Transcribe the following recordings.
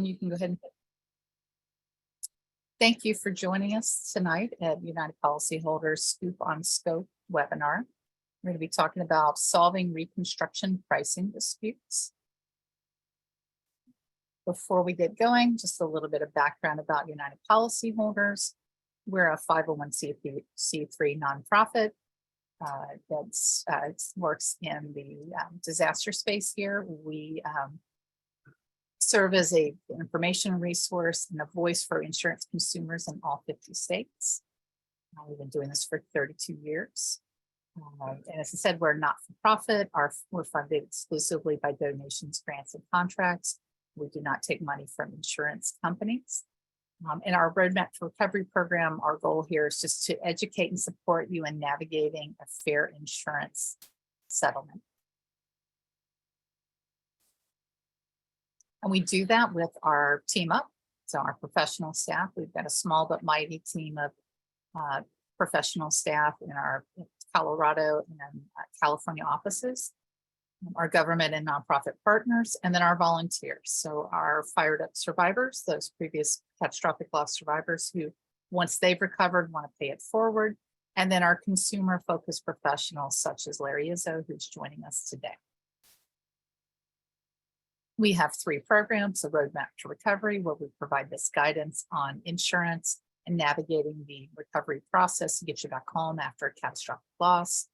you can go ahead and. Thank you for joining us tonight at United Policyholders Scoop on Scope webinar. We're going to be talking about solving reconstruction pricing disputes. Before we get going, just a little bit of background about United Policyholders. We're a 501c3 nonprofit that works in the disaster space here. We serve as an information resource and a voice for insurance consumers in all 50 states. We've been doing this for 32 years. And as I said, we're not for profit. We're funded exclusively by donations, grants, and contracts. We do not take money from insurance companies. In our Roadmap to Recovery program, our goal here is just to educate and support you in navigating a fair insurance settlement. And we do that with our team up, so our professional staff. We've got a small but mighty team of professional staff in our Colorado and California offices, our government and nonprofit partners, and then our volunteers. So our fired up survivors, those previous catastrophic loss survivors who, once they've recovered, want to pay it forward. And then our consumer focused professionals such as Larry Izzo, who's joining us today. We have 3 programs, a Roadmap to Recovery, where we provide this guidance on insurance and navigating the recovery process to get you back home after a catastrophic loss.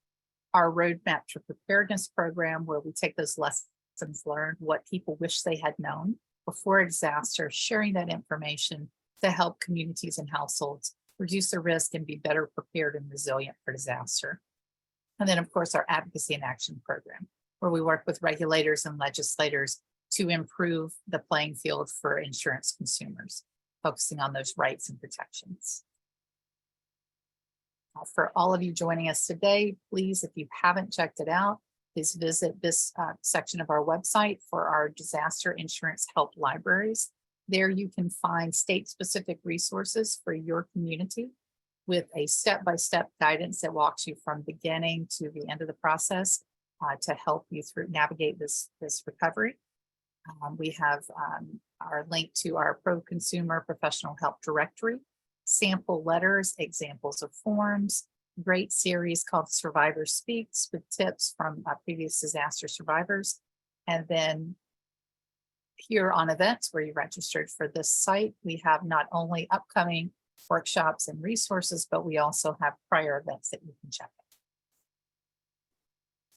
Our Roadmap to Preparedness program, where we take those lessons learned, what people wish they had known before disaster, sharing that information to help communities and households reduce their risk and be better prepared and resilient for disaster. And then, of course, our Advocacy and Action program, where we work with regulators and legislators to improve the playing field for insurance consumers, focusing on those rights and protections. For all of you joining us today, please, if you haven't checked it out, please visit this section of our website for our disaster insurance help libraries. There you can find state-specific resources for your community with a step-by-step guidance that walks you from beginning to the end of the process to help you through navigate this recovery. We have our link to our pro-consumer professional help directory, sample letters, examples of forms, great series called Survivor Speaks with tips from previous disaster survivors. And then here on events where you registered for this site, we have not only upcoming workshops and resources, but we also have prior events that you can check out.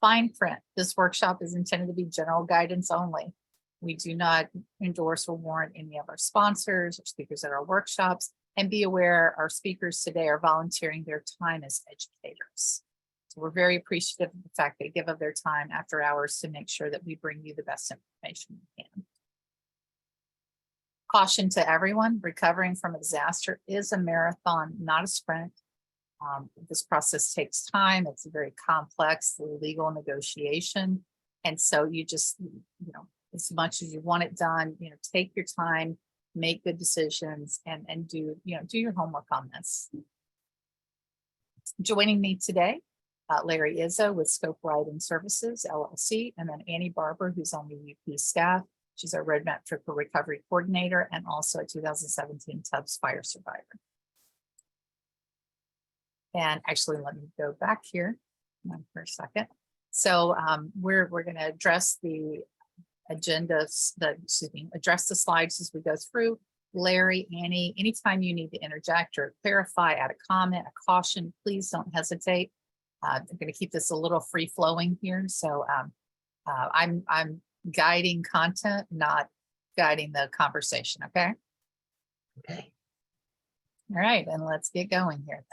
Fine print. This workshop is intended to be general guidance only. We do not endorse or warrant any of our sponsors or speakers at our workshops. And be aware, our speakers today are volunteering their time as educators. So we're very appreciative of the fact they give up their time after hours to make sure that we bring you the best information we can. Caution to everyone, recovering from a disaster is a marathon, not a sprint. This process takes time. It's a very complex legal negotiation. And so you just, as much as you want it done, take your time, make good decisions, and do your homework on this. Joining me today, Larry Izzo with Scope Writing Services, LLC, and then Annie Barber, who's on the UP staff. She's our Roadmap to Recovery Coordinator and also a 2017 Tubbs Fire Survivor. And actually, let me go back here for a second. So we're going to address the address the slides as we go through. Larry, Annie, anytime you need to interject or clarify, add a comment, a caution, please don't hesitate. I'm going to keep this a little free flowing here. So I'm guiding content, not guiding the conversation. Okay. Okay. All right. And let's get going here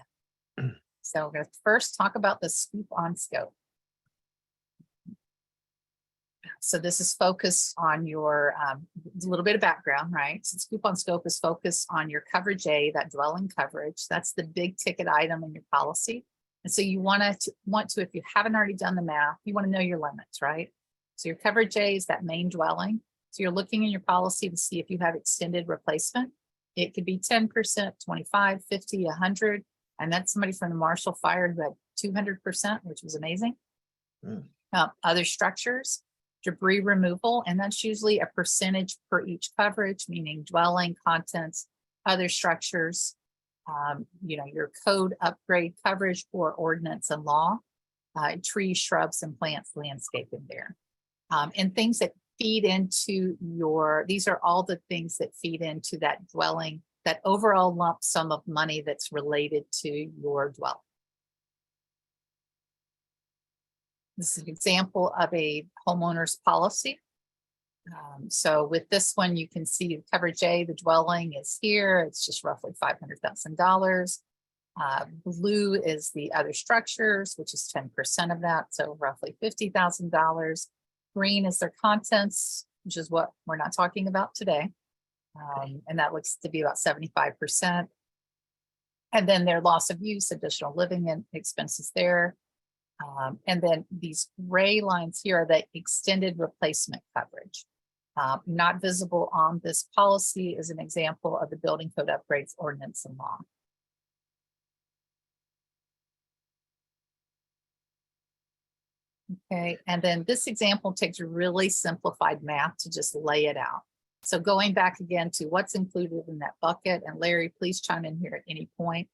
then. So we're going to first talk about the Scoop on Scope. So this is focused on your, a little bit of background, right? So Scoop on Scope is focused on your coverage A, that dwelling coverage. That's the big ticket item in your policy. And so you want to, if you haven't already done the math, you want to know your limits, right? So your coverage A is that main dwelling. So you're looking in your policy to see if you have extended replacement. It could be 10%, 25, 50, 100. I met somebody from the Marshall Fire who had 200%, which was amazing. Other structures, debris removal, and that's usually a percentage per each coverage, meaning dwelling, contents, other structures, your code upgrade coverage or ordinance and law, trees, shrubs, and plants, landscaping there. And things that feed into these are all the things that feed into that dwelling, that overall lump sum of money that's related to your dwelling. This is an example of a homeowner's policy. So with this one, you can see coverage A, the dwelling is here. It's just roughly $500,000. Blue is the other structures, which is 10% of that, so roughly $50,000. Green is their contents, which is what we're not talking about today. And that looks to be about 75%. And then their loss of use, additional living and expenses there. And then these gray lines here are the extended replacement coverage. Not visible on this policy is an example of the building code upgrades ordinance and law. Okay, and then this example takes really simplified math to just lay it out. So going back again to what's included in that bucket, and Larry, please chime in here at any point.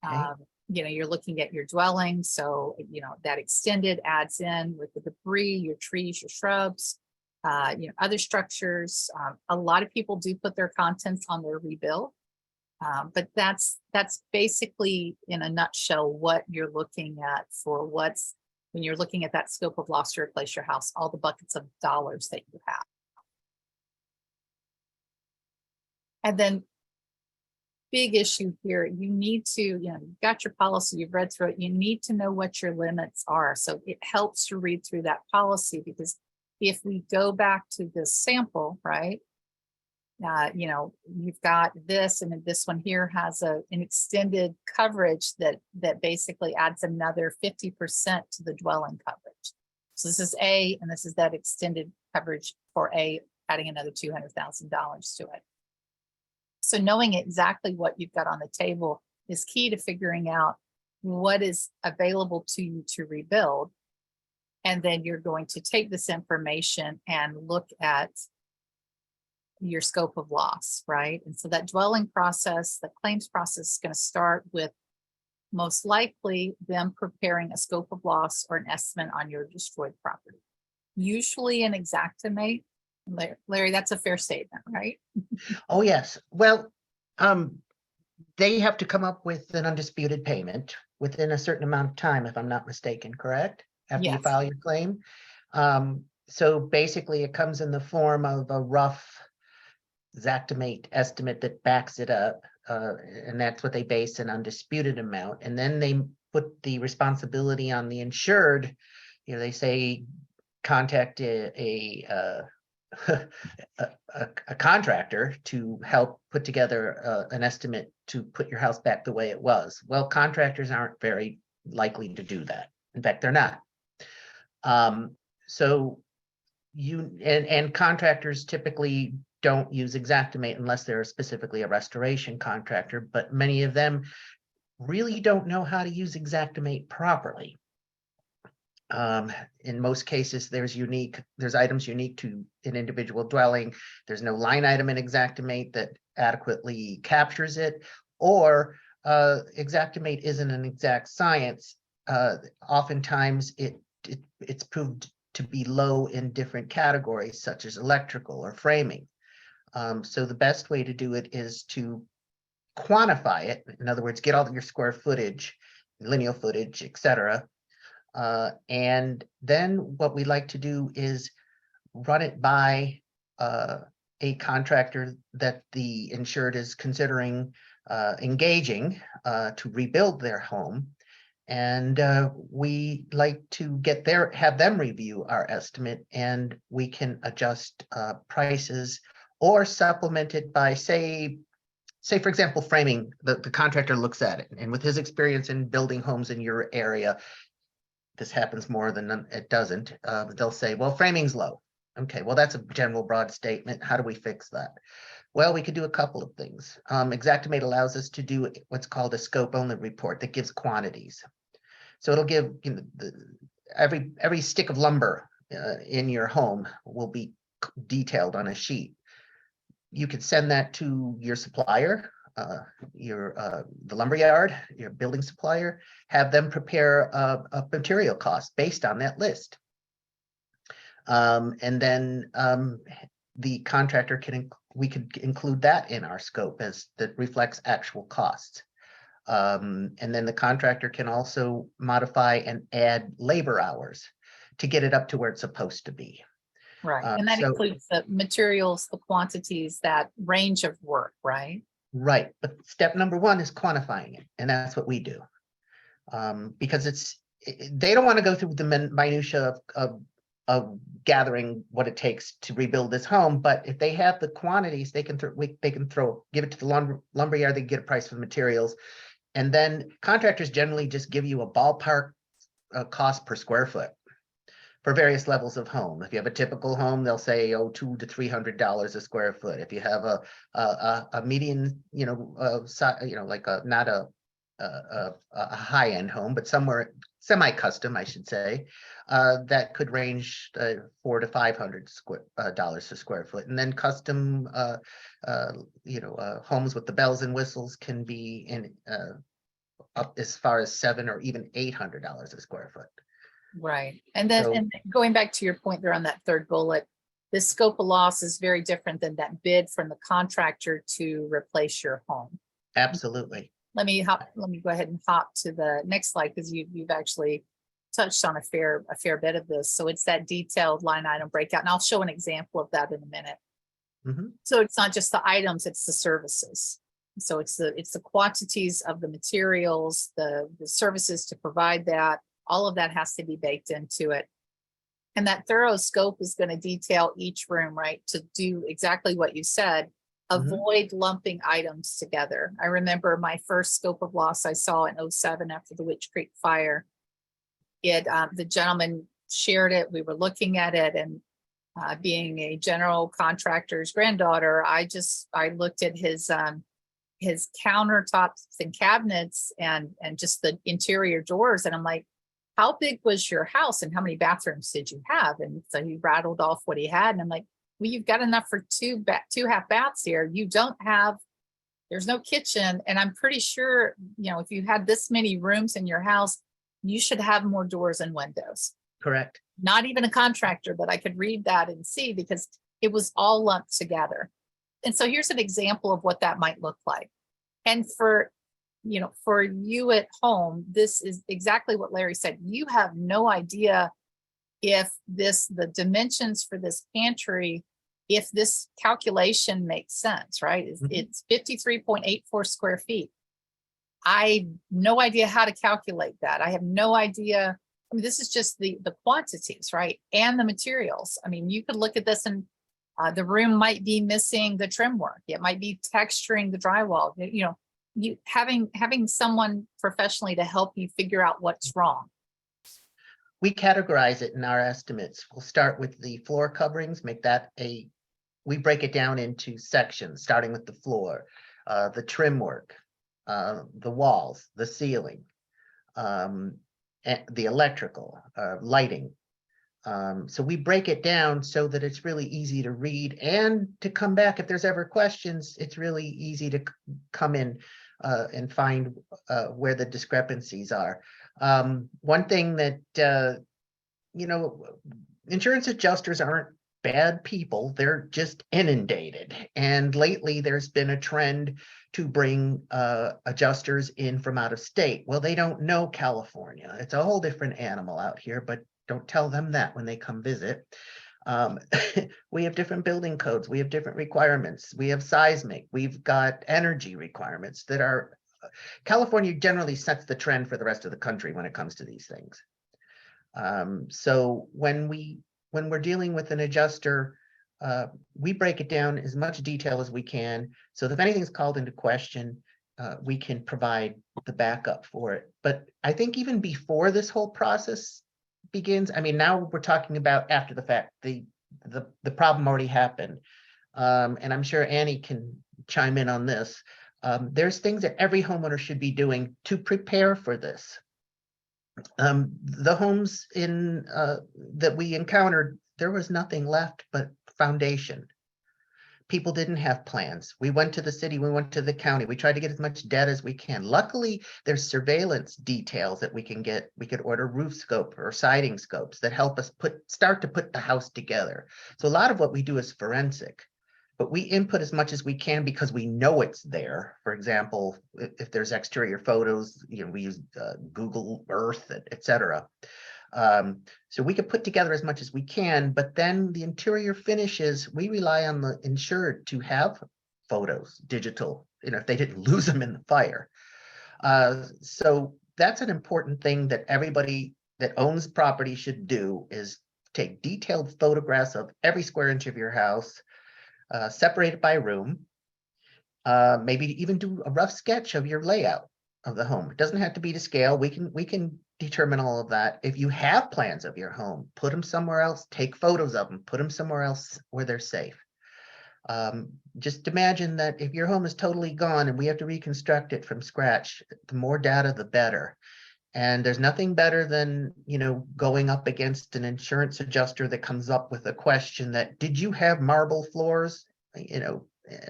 Okay. You're looking at your dwelling. So, that extended adds in with the debris, your trees, your shrubs, other structures. A lot of people do put their contents on their rebuild. But that's basically in a nutshell what you're looking at for when you're looking at that scope of loss to replace your house, all the buckets of dollars that you have. And then big issue here, you need to, you've got your policy, you've read through it, you need to know what your limits are. So it helps to read through that policy, because if we go back to this sample, right, you've got this, and this one here has an extended coverage that basically adds another 50% to the dwelling coverage. So this is A, and this is that extended coverage for A, adding another $200,000 to it. So knowing exactly what you've got on the table is key to figuring out what is available to you to rebuild. And then you're going to take this information and look at your scope of loss, right? And so that dwelling process, the claims process, is going to start with most likely them preparing a scope of loss or an estimate on your destroyed property. Usually an Xactimate. Larry, that's a fair statement, right? Oh, yes. Well, they have to come up with an undisputed payment within a certain amount of time, if I'm not mistaken, correct? After you Yes. file your claim. So basically it comes in the form of a rough Xactimate estimate that backs it up. And that's what they base an undisputed amount. And then they put the responsibility on the insured. They say contact a contractor to help put together an estimate to put your house back the way it was. Well, contractors aren't very likely to do that. In fact, they're not. So and contractors typically don't use Xactimate unless they're specifically a restoration contractor, but many of them really don't know how to use Xactimate properly. In most cases, there's items unique to an individual dwelling. There's no line item in Xactimate that adequately captures it, or Xactimate isn't an exact science. Oftentimes it's proved to be low in different categories, such as electrical or framing. So the best way to do it is to quantify it. In other words, get all of your square footage, lineal footage, etc. And then what we like to do is run it by a contractor that the insured is considering engaging to rebuild their home. And we like to have them review our estimate, and we can adjust prices or supplement it by, say for example, framing. The contractor looks at it, and with his experience in building homes in your area, this happens more than it doesn't. They'll say, well, framing's low. Okay, well, that's a general broad statement. How do we fix that? Well, we could do a couple of things. Xactimate allows us to do what's called a scope only report that gives quantities. So it'll give every stick of lumber in your home will be detailed on a sheet. You could send that to your supplier, the lumberyard, your building supplier, have them prepare a material cost based on that list. And then the contractor we could include that in our scope as that reflects actual costs. And then the contractor can also modify and add labor hours to get it up to where it's supposed to be. Right, and that So- includes the materials, the quantities, that range of work, right? Right, but step number one is quantifying it, and that's what we do. Because they don't want to go through the minutia of gathering what it takes to rebuild this home, but if they have the quantities, they can give it to the lumberyard, they get a price for the materials. And then contractors generally just give you a ballpark cost per square foot for various levels of home. If you have a typical home, they'll say, oh, $200 to $300 a square foot. If you have a median, like not a high-end home, but somewhere semi-custom, I should say, that could range $400 to $500 a square foot. And then custom, homes with the bells and whistles can be in up as far as $700 or even $800 a square foot. Right. And then, So- and going back to your point there on that third bullet, the scope of loss is very different than that bid from the contractor to replace your home. Absolutely. Let me go ahead and hop to the next slide, because you've actually touched on a fair bit of this. So it's that detailed line item breakout, and I'll show an example of that in a minute. Mhm. So it's not just the items, it's the services. So it's the quantities of the materials, the services to provide that, all of that has to be baked into it. And that thorough scope is going to detail each room, right? To do exactly what you said, avoid lumping items together. I remember my first scope of loss I saw in 2007 after the Witch Creek fire. The gentleman shared it, we were looking at it, and being a general contractor's granddaughter, I looked at his countertops and cabinets and just the interior doors, and I'm like, how big was your house and how many bathrooms did you have? And so he rattled off what he had, and I'm like, well, you've got enough for two half baths here. There's no kitchen, and I'm pretty sure, if you had this many rooms in your house, you should have more doors and windows. Correct. Not even a contractor, but I could read that and see, because it was all lumped together. And so here's an example of what that might look like. And for you at home, this is exactly what Larry said. You have no idea if the dimensions for this pantry, if this calculation makes sense, right? It's 53.84 square feet. I have no idea how to calculate that. I have no idea. I mean, this is just the quantities, right? And the materials. I mean, you could look at this and the room might be missing the trim work. It might be texturing the drywall. You having someone professionally to help you figure out what's wrong. We categorize it in our estimates. We'll start with the floor coverings, we break it down into sections, starting with the floor, the trim work, the walls, the ceiling, and the electrical, lighting. So we break it down so that it's really easy to read and to come back. If there's ever questions, it's really easy to come in and find where the discrepancies are. One thing that, insurance adjusters aren't bad people, they're just inundated. And lately there's been a trend to bring adjusters in from out of state. Well, they don't know California. It's a whole different animal out here, but don't tell them that when they come visit. We have different building codes. We have different requirements. We have seismic. We've got energy requirements that are, California generally sets the trend for the rest of the country when it comes to these things. So when we're dealing with an adjuster, we break it down as much detail as we can. So if anything's called into question, we can provide the backup for it. But I think even before this whole process begins, I mean, now we're talking about after the fact, the problem already happened. And I'm sure Annie can chime in on this. There's things that every homeowner should be doing to prepare for this. The homes in, that we encountered, there was nothing left but foundation. People didn't have plans. We went to the city, we went to the county, we tried to get as much data as we can. Luckily, there's surveillance details that we can get. We could order roof scope or siding scopes that help us start to put the house together. So a lot of what we do is forensic, but we input as much as we can because we know it's there. For example, if there's exterior photos, we use Google Earth, et cetera. So we could put together as much as we can, but then the interior finishes, we rely on the insured to have photos, digital, if they didn't lose them in the fire. So that's an important thing that everybody that owns property should do, is take detailed photographs of every square inch of your house, separate it by room, maybe even do a rough sketch of your layout of the home. It doesn't have to be to scale. We can determine all of that. If you have plans of your home, put them somewhere else, take photos of them, put them somewhere else where they're safe. Just imagine that if your home is totally gone and we have to reconstruct it from scratch, the more data, the better. And there's nothing better than, going up against an insurance adjuster that comes up with a question that, did you have marble floors?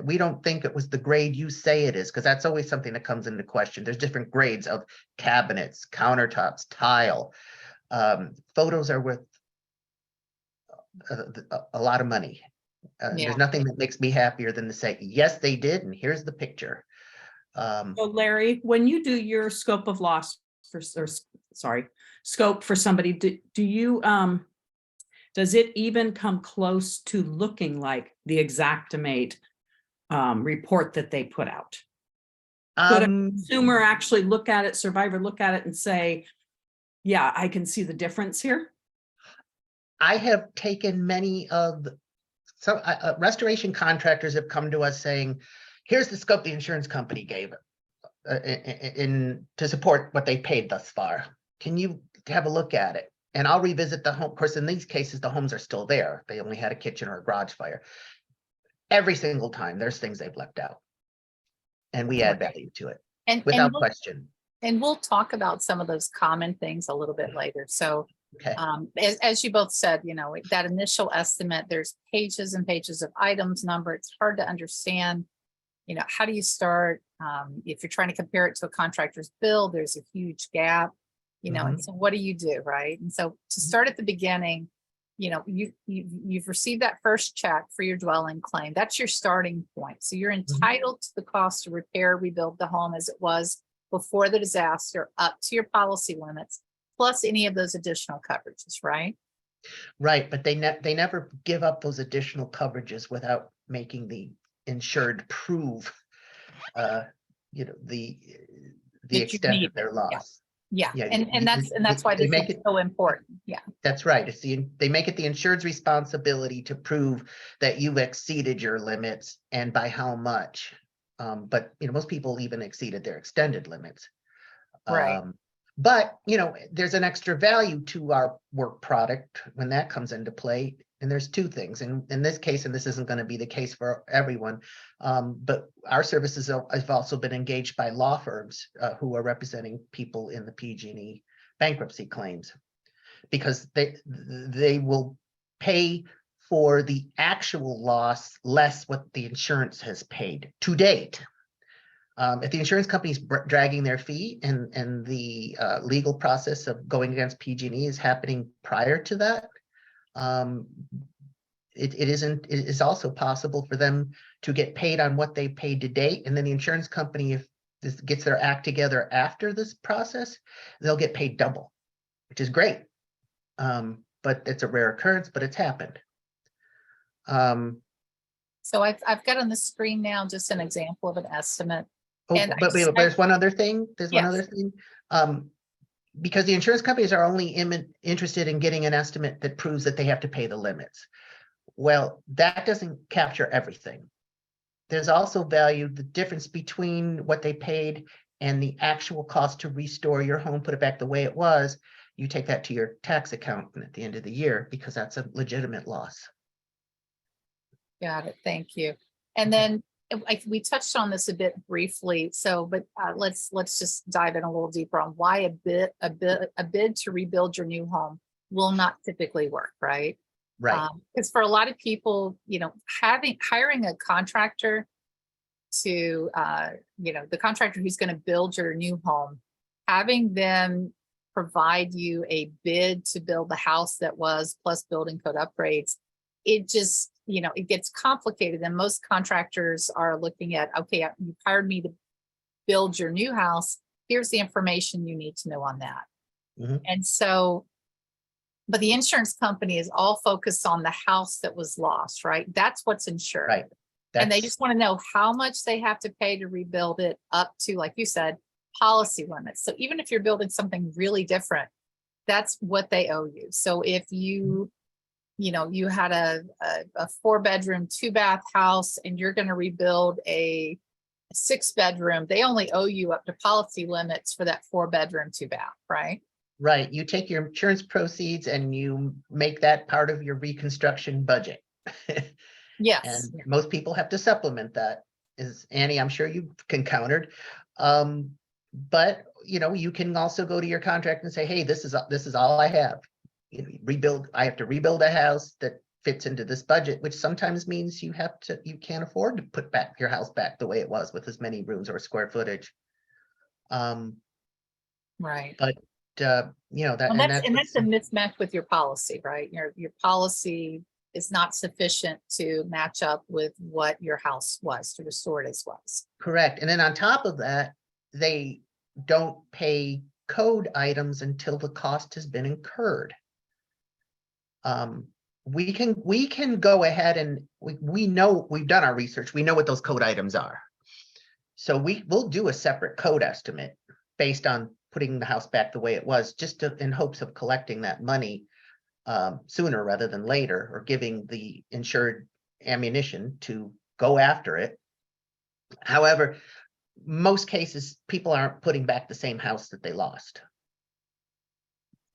We don't think it was the grade you say it is, because that's always something that comes into question. There's different grades of cabinets, countertops, tile. Photos are worth a lot of money. Yeah. There's nothing that makes me happier than to say, yes, they did, and here's the picture. So Larry, when you do your scope of loss scope for somebody, do you, does it even come close to looking like the Xactimate report that they put out? Could a consumer actually look at it, survivor look at it and say, yeah, I can see the difference here? I have taken many of some restoration contractors have come to us saying, here's the scope the insurance company gave to support what they paid thus far. Can you have a look at it? And I'll revisit the home. Of course, in these cases, the homes are still there. They only had a kitchen or a garage fire. Every single time, there's things they've left out. And we add value to it without question. And we'll talk about some of those common things a little bit later. So okay. As you both said, that initial estimate, there's pages and pages of items number. It's hard to understand, how do you start? If you're trying to compare it to a contractor's bill, there's a huge gap, and so what do you do, right? And so to start at the beginning, you've received that first check for your dwelling claim. That's your starting point. So you're entitled to the cost to repair, rebuild the home as it was before the disaster, up to your policy limits, plus any of those additional coverages, right? Right, but they never give up those additional coverages without making the insured prove, the extent of their loss. Yeah. And that's why this is so important. Yeah, that's right. They make it the insured's responsibility to prove that you've exceeded your limits and by how much. But most people even exceeded their extended limits. Right. But there's an extra value to our work product when that comes into play. And there's two things. And in this case, and this isn't going to be the case for everyone, but our services have also been engaged by law firms who are representing people in the PG&E bankruptcy claims, because they will pay for the actual loss less what the insurance has paid to date. If the insurance company is dragging their feet and the legal process of going against PG&E is happening prior to that, it is also possible for them to get paid on what they paid to date, and then the insurance company, if this gets their act together after this process, they'll get paid double, which is great. But it's a rare occurrence, but it's happened. So I've got on the screen now just an example of an estimate. But there's one other thing. Because the insurance companies are only interested in getting an estimate that proves that they have to pay the limits. Well, that doesn't capture everything. There's also value, the difference between what they paid and the actual cost to restore your home, put it back the way it was. You take that to your tax accountant at the end of the year, because that's a legitimate loss. Got it. Thank you. And then we touched on this a bit briefly, so, but let's just dive in a little deeper on why a bid to rebuild your new home will not typically work, right? Right, Because for a lot of people, you know, hiring a contractor to, you know, the contractor who's going to build your new home, having them provide you a bid to build the house that was plus building code upgrades, it just, you know, it gets complicated. And most contractors are looking at, okay, you hired me to build your new house. Here's the information you need to know on that. Mhm. And so, but the insurance company is all focused on the house that was lost, right? That's what's insured. right. And they That's just want to know how much they have to pay to rebuild it up to, like you said, policy limits. So even if you're building something really different, that's what they owe you. So if you know, you had a 4-bedroom, 2-bath house and you're going to rebuild a 6-bedroom, they only owe you up to policy limits for that 4-bedroom, 2-bath, right? right. You take your insurance proceeds and you make that part of your reconstruction budget. Yes. And most people have to supplement that, is Annie, I'm sure you encountered. But you know, you can also go to your contractor and say, hey, this is all I have. You know, I have to rebuild a house that fits into this budget, which sometimes means you can't afford to put back your house back the way it was with as many rooms or square footage. Right. But you know, Well, that's a what's- mismatch with your policy, right? Your policy is not sufficient to match up with what your house was, to restore it as was. correct. And then on top of that, they don't pay code items until the cost has been incurred. We can go ahead and we know, we've done our research. We know what those code items are. So we'll do a separate code estimate based on putting the house back the way it was, just in hopes of collecting that money sooner rather than later, or giving the insured ammunition to go after it. However, most cases, people aren't putting back the same house that they lost.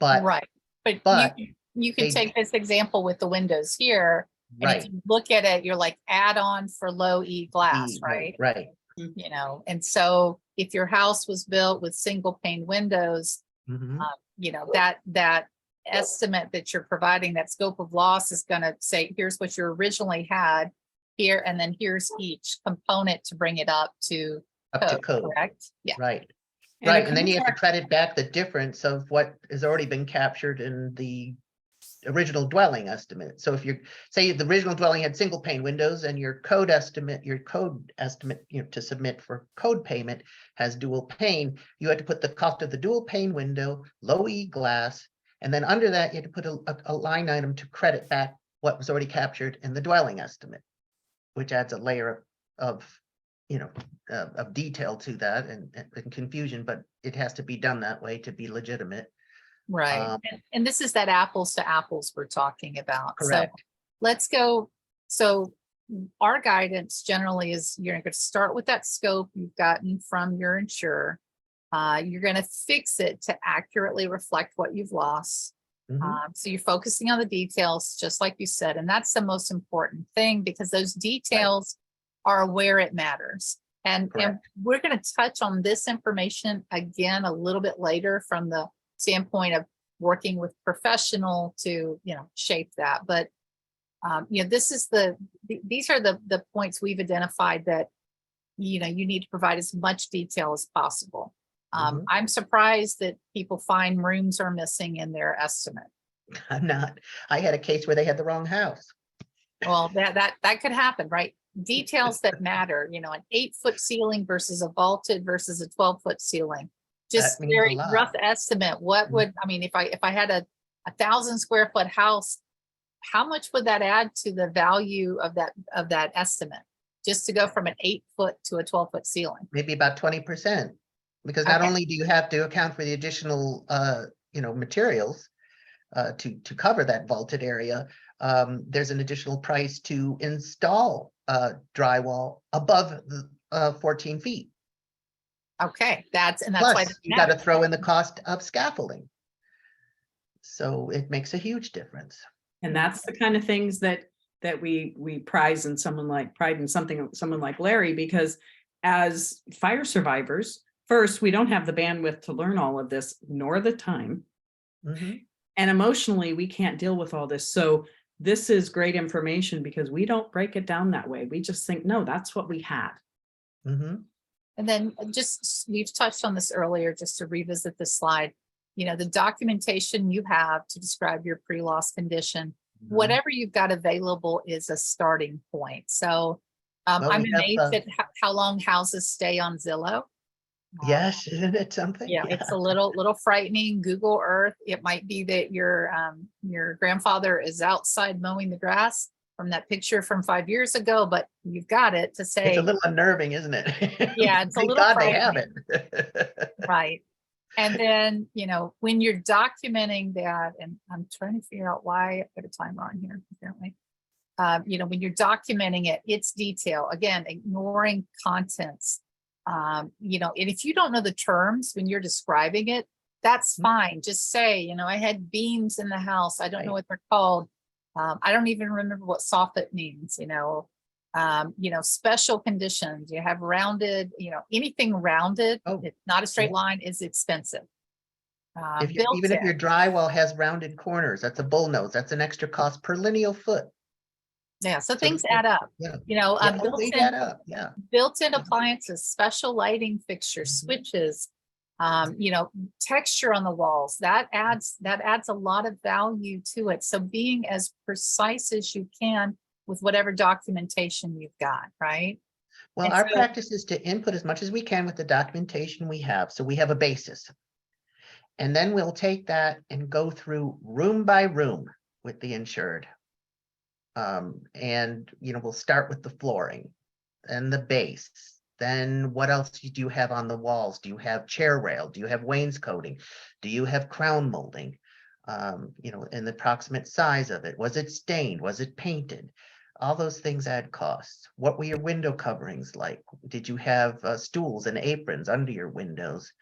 But Right. But but you can they- take this example with the windows here. And if right, you look at it, you're like add on for low E glass, right? right. You know, and so if your house was built with single pane windows, Mhm. you know, that estimate that you're providing, that scope of loss is going to say, here's what you originally had here, and then here's each component to bring it up to Up to code, correct? Yeah. right. And a Right, and then you have to contract- credit back the difference of what has already been captured in the original dwelling estimate. So if say the original dwelling had single pane windows and your code estimate, you know, to submit for code payment has dual pane, you had to put the cost of the dual pane window, low E glass, and then under that, you had to put a line item to credit back what was already captured in the dwelling estimate, which adds a layer of you know, of detail to that and confusion, but it has to be done that way to be legitimate. Right. And this is that apples to apples we're talking about. Correct. So let's go. So our guidance generally is you're going to start with that scope you've gotten from your insurer. You're going to fix it to accurately reflect what you've lost. Mhm. So you're focusing on the details, just like you said, and that's the most important thing because those details are where it matters. And Correct. we're going to touch on this information again a little bit later from the standpoint of working with professional to, you know, shape that. But, you know, this is these are the points we've identified that, you know, you need to provide as much detail as possible. Mhm. I'm surprised that people find rooms are missing in their estimate. I'm not. I had a case where they had the wrong house. Well, that could happen, right? Details that matter, you know, an 8-foot ceiling versus a vaulted versus a 12-foot ceiling. Just That means a very lot. rough estimate. What would, I mean, if I had a 1,000 square foot house, how much would that add to the value of that estimate? Just to go from an 8-foot to a 12-foot ceiling. Maybe about 20%. Because not Okay. only do you have to account for the additional you know, materials to cover that vaulted area, there's an additional price to install drywall above the 14 feet. Okay, that's why Plus, this you got to matters. throw in the cost of scaffolding. So it makes a huge difference. And that's the kind of things that that we prize in pride in someone like Larry, because as fire survivors, first, we don't have the bandwidth to learn all of this, nor the time. Mhm. And emotionally, we can't deal with all this. So this is great information because we don't break it down that way. We just think, no, that's what we had. Mhm. And then we've touched on this earlier, just to revisit this slide, the documentation you have to describe your pre-loss condition, Mhm. whatever you've got available is a starting point. So Well, I'm we have, amazed at how long houses stay on Zillow. yes, isn't it something? Yeah, it's a little frightening. Google Earth. It might be that your grandfather is outside mowing the grass from that picture from 5 years ago, but you've got it to It's a say, little unnerving, isn't it? yeah, it's a Thank little God they have frightening. it. Right. And then, when you're documenting that, and I'm trying to figure out why I put a timer on here, apparently. When you're documenting it, it's detail, again, ignoring contents. And if you don't know the terms when you're describing it, that's Mhm. fine. Just say, I had beams in the house. I don't know Right. what they're called. I don't even remember what soffit means, special conditions. You have rounded, anything rounded, Oh, it's not a straight yeah. line, is expensive. Even if your Built-in, drywall has rounded corners, that's a bullnose. That's an extra cost per lineal foot. yeah. So So things add up. yeah. You know, Yeah, um, oh, they built-in add up. Yeah. built-in appliances, special lighting fixtures, Mhm. switches, texture on the walls, that adds a lot of value to it. So being as precise as you can with whatever documentation you've got, right? Well, And our so, practice is to input as much as we can with the documentation we have. So we have a basis. And then we'll take that and go through room by room with the insured. And we'll start with the flooring and the base. Then what else do you have on the walls? Do you have chair rail? Do you have wainscoting? Do you have crown molding? And the approximate size of it. Was it stained? Was it painted? All those things add costs. What were your window coverings like? Did you have stools and aprons under your windows?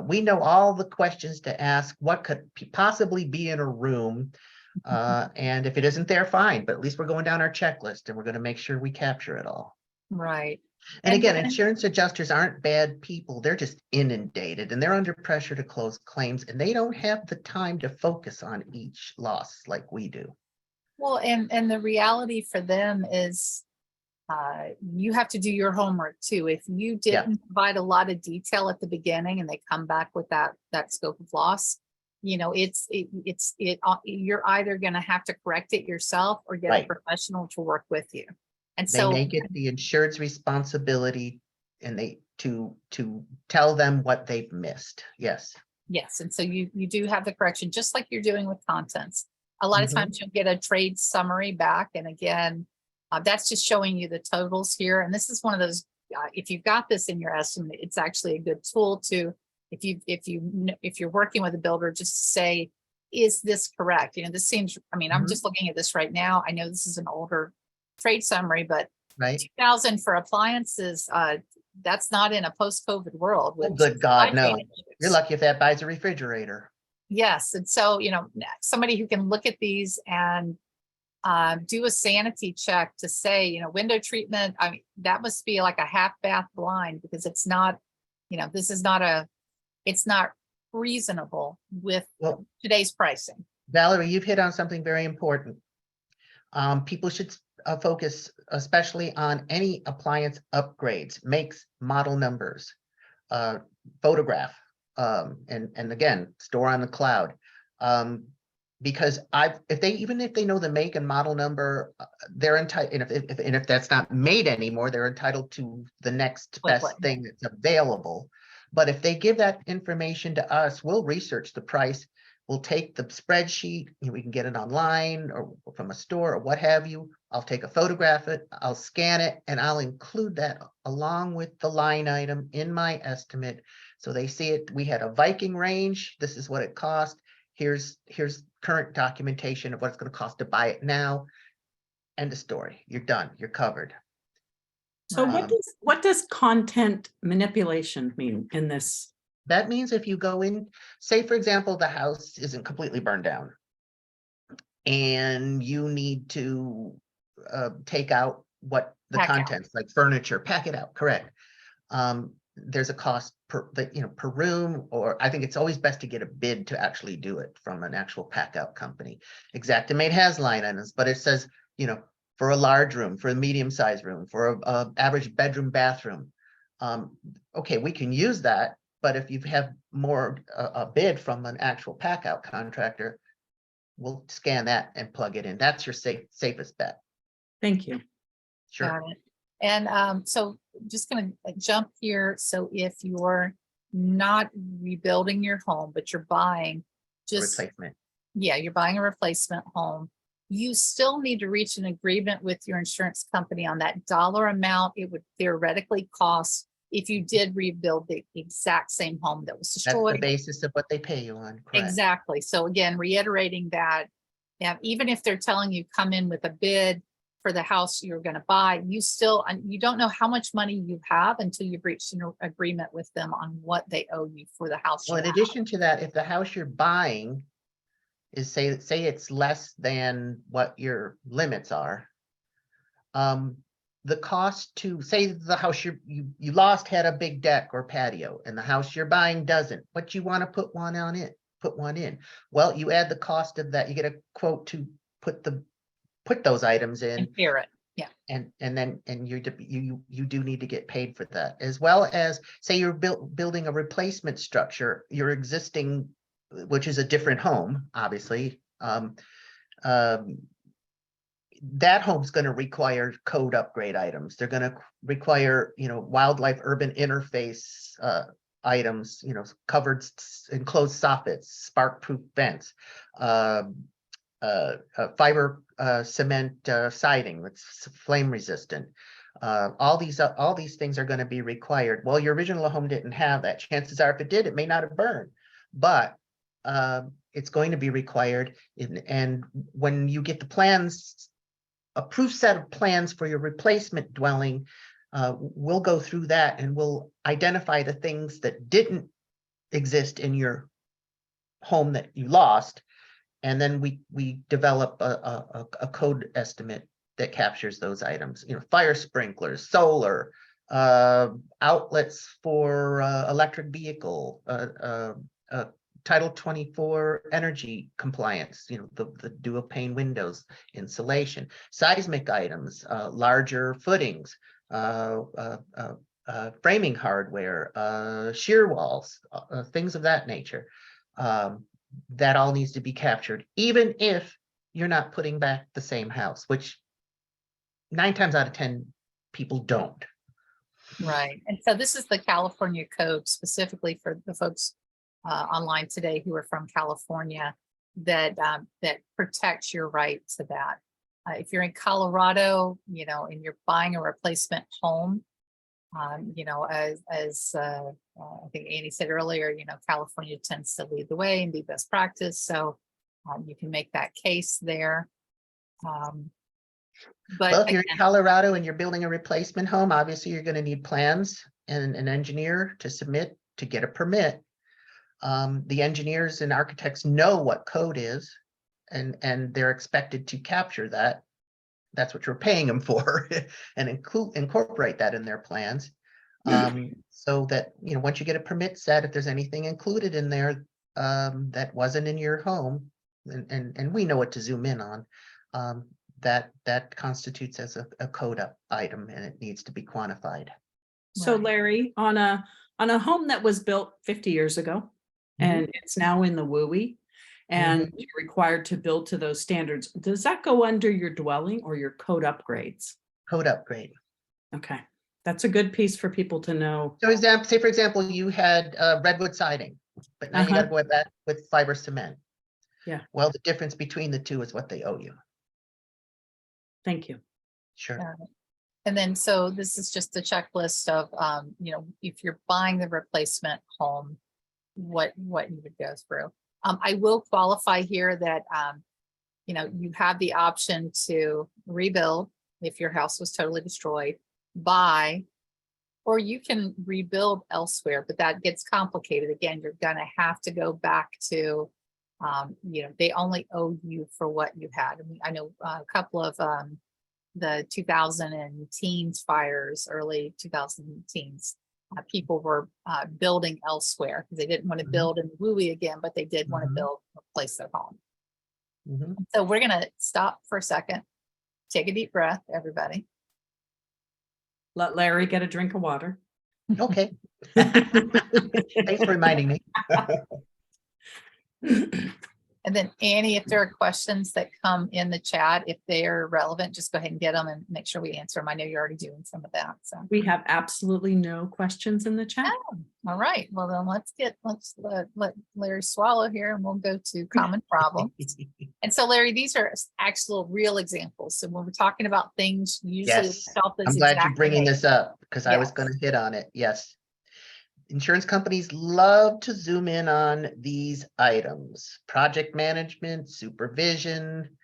We know all the questions to ask. What could possibly be in a room? And if it isn't there, fine, but at least we're going down our checklist and we're going to make sure we capture it all. right. And And again, then, insurance adjusters aren't bad people. They're just inundated and they're under pressure to close claims and they don't have the time to focus on each loss like we do. well, and the reality for them is, you have to do your homework too. If you Yeah. didn't provide a lot of detail at the beginning and they come back with that scope of loss, you're either going to have to correct it yourself or get a Right. professional to work with you. And They so, make it the insured's responsibility and to tell them what they've missed. Yes. yes, and so you do have the correction, just like you're doing with contents. A lot of Mhm. times you'll get a trade summary back, and again, that's just showing you the totals here. And this is one of those, if you've got this in your estimate, it's actually a good tool to, if you're working with a builder, just to say, is this correct? This seems, I'm Mhm. just looking at this right now. I know this is an older trade summary, but Right. 2,000 for appliances, that's not in a post-COVID world Oh, with good supply God, no. chain You're issues. lucky if that buys a refrigerator. Yes, and so, somebody who can look at these and do a sanity check to say, window treatment, that must be like a half bath blind, because it's not, this is not it's not reasonable with Well, today's pricing. Valerie, you've hit on something very important. People should focus especially on any appliance upgrades, makes, model numbers, photograph, and again, store on the cloud. Because even if they know the make and model number, they're entitled, and if that's not made anymore, they're entitled to the next best Quickly. thing that's available. But if they give that information to us, we'll research the price. We'll take the spreadsheet, we can get it online or from a store or what have you. I'll take a photograph it, I'll scan it, and I'll include that along with the line item in my estimate. So they see it. We had a Viking range. This is what it cost. Here's current documentation of what it's going to cost to buy it now. End of story. You're done. You're covered. So Right. what does content manipulation mean in this? That means if you go in, say, for example, the house isn't completely burned down and you need to take out what the Pack out. contents, like furniture, pack it out, correct. There's a cost per, per room, or I think it's always best to get a bid to actually do it from an actual pack out company. Xactimate has line items, but it says, for a large room, for a medium-sized room, for a average bedroom, bathroom. Okay, we can use that, but if you have more, a bid from an actual pack out contractor, we'll scan that and plug it in. That's your safest bet. Thank you. Sure. Got it. And so just gonna jump here. So if you're not rebuilding your home, but you're buying just, Replacement. yeah, you're buying a replacement home, you still need to reach an agreement with your insurance company on that dollar amount it would theoretically cost if you did rebuild the exact same home that was That's the destroyed. basis of what they pay you on, correct? Exactly. So again, reiterating that, even if they're telling you come in with a bid for the house you're going to buy, you still, you don't know how much money you have until you've reached an agreement with them on what they owe you for the house. Well, in addition to that, if the house you're buying is say it's less than what your limits are, the cost to say the house you lost had a big deck or patio and the house you're buying doesn't, but you want to put one in. Well, you add the cost of that, you get a quote to put those items in. Compare it. Yeah. And you do need to get paid for that, as well as say you're building a replacement structure, your existing, which is a different home, obviously. That home's going to require code upgrade items. They're going to require, wildlife urban interface items, covered enclosed soffits, spark-proof vents, fiber cement siding that's flame resistant. All these things are going to be required. Well, your original home didn't have that. Chances are, if it did, it may not have burned, but it's going to be required. And when you get the plans, approved set of plans for your replacement dwelling, we'll go through that and we'll identify the things that didn't exist in your home that you lost. And then we develop a code estimate that captures those items, fire sprinklers, solar, outlets for electric vehicle, Title 24 energy compliance, the dual pane windows, insulation, seismic items, larger footings, framing hardware, shear walls, things of that nature. That all needs to be captured, even if you're not putting back the same house, which 9 times out of 10 people don't. Right. And so this is the California code specifically for the folks online today who are from California that protects your right to that. If you're in Colorado, and you're buying a replacement home, as I think Annie said earlier, California tends to lead the way and be best practice. So you can make that case there. But well, if you're again, in Colorado and you're building a replacement home, obviously you're going to need plans and an engineer to submit to get a permit. The engineers and architects know what code is, and they're expected to capture that. That's what you're paying them for, and incorporate that in their plans. So that, once you get a permit set, if there's anything included in there that wasn't in your home, and we know what to zoom in on, that constitutes as a code up item, and it needs to be quantified. So Right. Larry, on a home that was built 50 years ago, and it's now in the WUI, and you're required to build to those standards, does that go under your dwelling or your code upgrades? Code upgrade. Okay, that's a good piece for people to know. So say for example, you had redwood siding, but now you got to go back with fiber cement. Yeah. Well, the difference between the two is what they owe you. Thank you. Sure. and then so this is just a checklist of if you're buying the replacement home, what you would go through. I will qualify here that you have the option to rebuild if your house was totally destroyed, buy, or you can rebuild elsewhere, but that gets complicated. Again, you're gonna have to go back to they only owe you for what you had. I mean, I know a couple of the 2000 and teens fires, early 2000 teens, people were building elsewhere because they didn't want to Mhm. build in Wooey again, but they did want to Mhm. build a place their home. Mhm. So we're gonna stop for a second, take a deep breath, everybody. Let Larry get a drink of water. Okay. Thanks for reminding me. And then Annie, if there are questions that come in the chat, if they are relevant, just go ahead and get them and make sure we answer them. I know you're already doing some of that, so. We have absolutely no questions in the chat. All right, well then let's let Larry swallow here and we'll go to common problems. And so Larry, these are actual real examples. So when we're talking about things, usually Yes, off I'm those glad you're exact bringing dates. this up because I was Yes. going to hit on it. Yes. Insurance companies love to zoom in on these items, project management, supervision.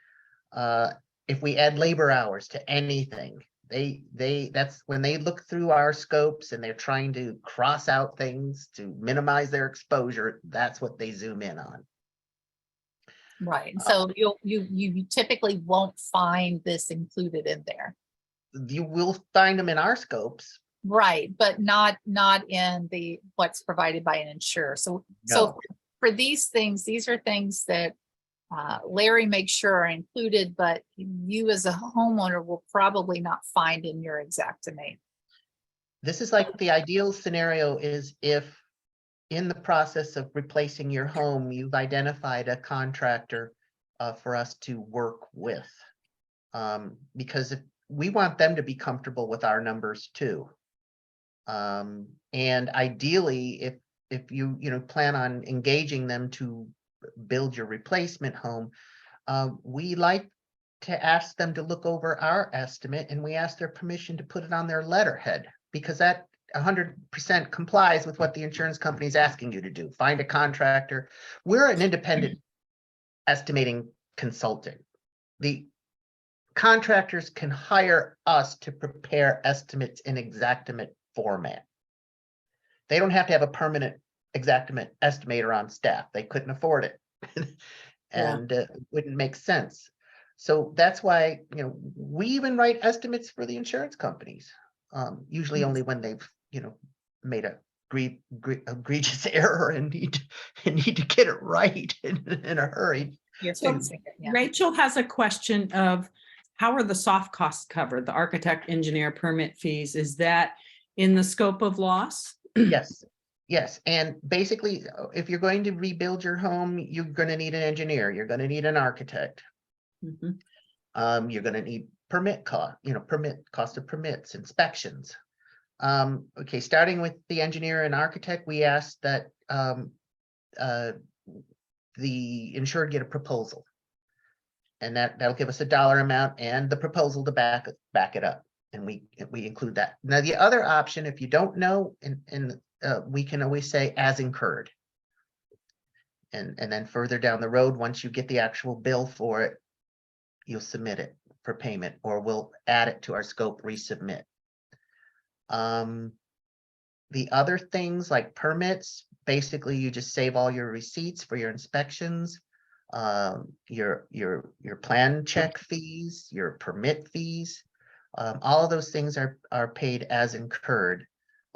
If we add labor hours to anything, that's when they look through our scopes and they're trying to cross out things to minimize their exposure. That's what they zoom in on. Right, and so you typically won't find this included in there. You will find them in our scopes. Right, but not in the what's provided by an insurer. So No. for these things, these are things that Larry makes sure are included, but you as a homeowner will probably not find in your Xactimate. This is like the ideal scenario is if in the process of replacing your home, you've identified a contractor for us to work with. Because if we want them to be comfortable with our numbers too. And ideally, if you plan on engaging them to build your replacement home, we like to ask them to look over our estimate and we ask their permission to put it on their letterhead because that 100% complies with what the insurance company is asking you to do. Find a contractor. We're an independent estimating consultant. The contractors can hire us to prepare estimates in Xactimate format. They don't have to have a permanent Xactimate estimator on staff. They couldn't afford it. And it wouldn't make sense. So that's why, we even write estimates for the insurance companies. Usually only when they've, made a egregious error and need to get it right in a hurry. You're So fixing it, yeah. Rachel has a question of how are the soft costs covered? The architect, engineer, permit fees, is that in the scope of loss? Yes, yes. And basically, if you're going to rebuild your home, you're going to need an engineer, you're going to need an architect. Mhm. You're going to need permit cost of permits, inspections. Okay, starting with the engineer and architect, we asked that the insured get a proposal. And that'll give us a dollar amount and the proposal to back it up. And we include that. Now, the other option, if you don't know, we can always say as incurred. And then further down the road, once you get the actual bill for it, you'll submit it for payment or we'll add it to our scope, resubmit. The other things like permits, basically you just save all your receipts for your inspections, your plan check fees, your permit fees. All of those things are paid as incurred.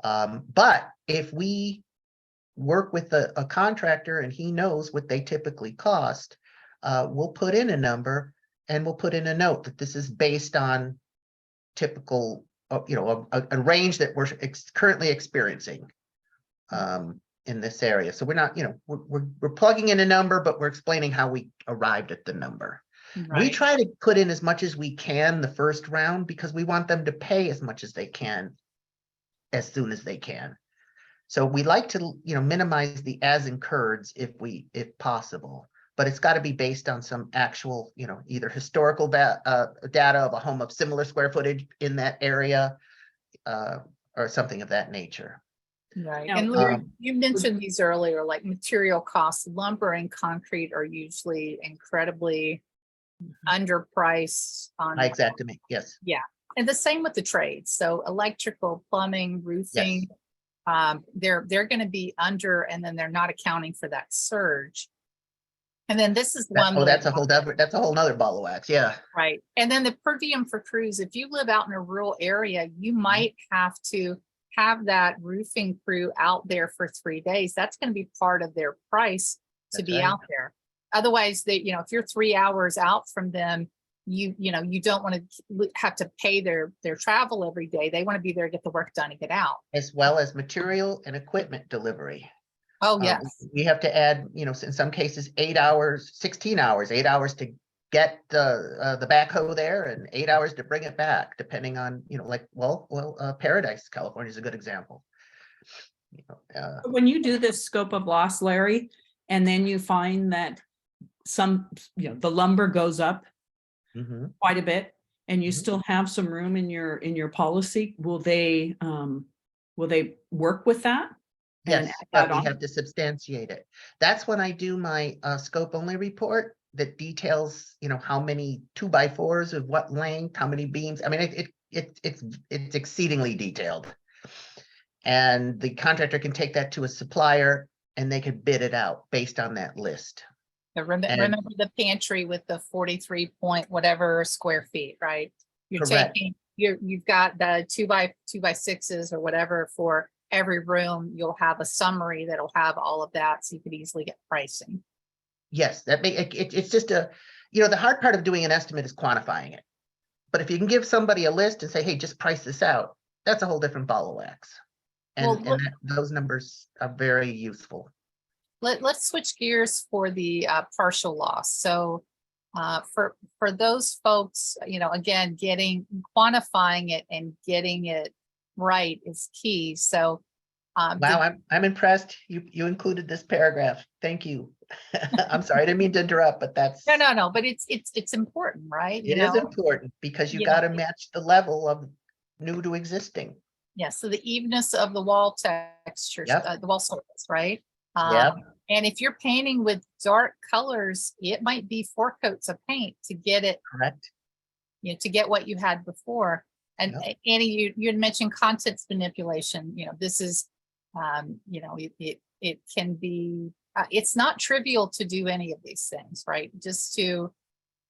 But if we work with a contractor and he knows what they typically cost, we'll put in a number and we'll put in a note that this is based on typical, a range that we're currently experiencing in this area. So we're not, we're plugging in a number, but we're explaining how we arrived at the number. We Right. try to put in as much as we can the first round because we want them to pay as much as they can as soon as they can. So we like to, minimize the as incurreds if possible, but it's got to be based on some actual, either historical data of a home of similar square footage in that area or something of that nature. Right, Now, and Larry, you mentioned these earlier, like material costs, lumber and concrete are usually incredibly underpriced on. I Xactimate, yes. And the same with the trades. So electrical, plumbing, roofing, they're going to be under, and then they're not accounting for that surge. And then this is one. Oh, that I that's a whole other, that's a whole nother ball of wax. Yeah. Right. And then the per diem for crews, if you live out in a rural area, you Mm-hmm. might have to have that roofing crew out there for 3 days. That's going to be part of their price to That's be right. out there. Otherwise, they, if you're 3 hours out from them, you don't want to have to pay their travel every day. They want to be there to get the work done and get out. As well as material and equipment delivery. Oh, yes. We have to add, in some cases, 8 hours, 16 hours, 8 hours to get the backhoe there and 8 hours to bring it back, depending on, Paradise, California is a good example. When you do this scope of loss, Larry, and then you find that the lumber goes up Mhm. quite a bit, and you Mhm. still have some room in your policy, will they work with that? and Yes, add but that we on? have to substantiate it. That's when I do my scope only report that details, how many 2x4s of what length, how many beams. I mean, it's exceedingly detailed. And the contractor can take that to a supplier and they could bid it out based on that list. But And- remember the pantry with the 43 point whatever square feet, right? You're Correct. taking, you've got the 2x6s or whatever for every room. You'll have a summary that'll have all of that, so you could easily get pricing. Yes, it's just the hard part of doing an estimate is quantifying it. But if you can give somebody a list and say, hey, just price this out, that's a whole different ball of wax. Well, And those numbers are very useful. Let's switch gears for the partial loss. So for those folks, again, quantifying it and getting it right is key. So Wow, I'm impressed. You included this paragraph. Thank you. I'm sorry, I didn't mean to interrupt, but that's no, but it's important, right? it is important because you got to match the level of new to existing. Yeah, so the evenness of the wall textures, Yep. the wall surface, right? Yep. And if you're painting with dark colors, it might be 4 coats of paint to get it, Correct. to get what you had before. And Yep. Annie, you had mentioned contents manipulation. This is, it can be, it's not trivial to do any of these things, right? Just to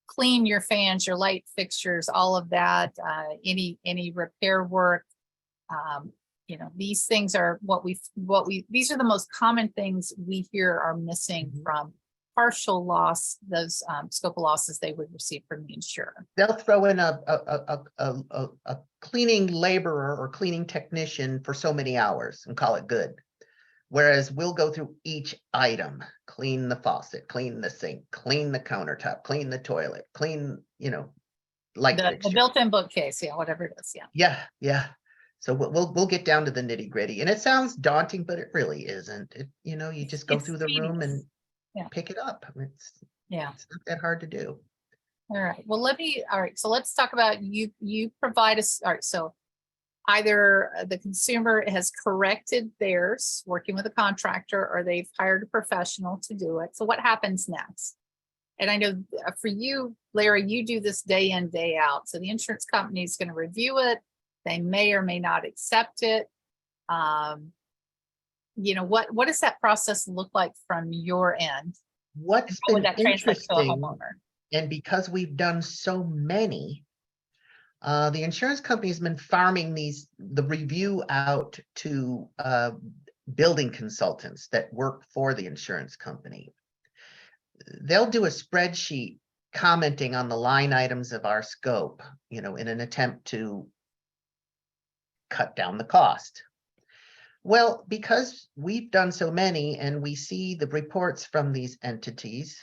clean your fans, your light fixtures, all of that, any repair work. These things are these are the most common things we hear are missing Mhm. from partial loss, those scope of losses they would receive from the insurer. They'll throw in a cleaning laborer or cleaning technician for so many hours and call it good. Whereas we'll go through each item, clean the faucet, clean the sink, clean the countertop, clean the toilet, clean, light The fixture. built-in bookcase, yeah, whatever it is, yeah. Yeah. So we'll get down to the nitty gritty, and it sounds daunting, but it really isn't. You just go It's through the room and Yeah. pick it up. It's Yeah. not that hard to do. All right. Well, all right. So let's talk about you provide us. All right. So either the consumer has corrected theirs working with a contractor, or they've hired a professional to do it. So what happens next? And I know for you, Larry, you do this day in, day out. So the insurance company is going to review it. They may or may not accept it. What does that process look like from your end? What's How would been that translate to a interesting, homeowner? and because we've done so many, the insurance company has been farming the review out to building consultants that work for the insurance company. They'll do a spreadsheet commenting on the line items of our scope, in an attempt to cut down the cost. Well, because we've done so many and we see the reports from these entities,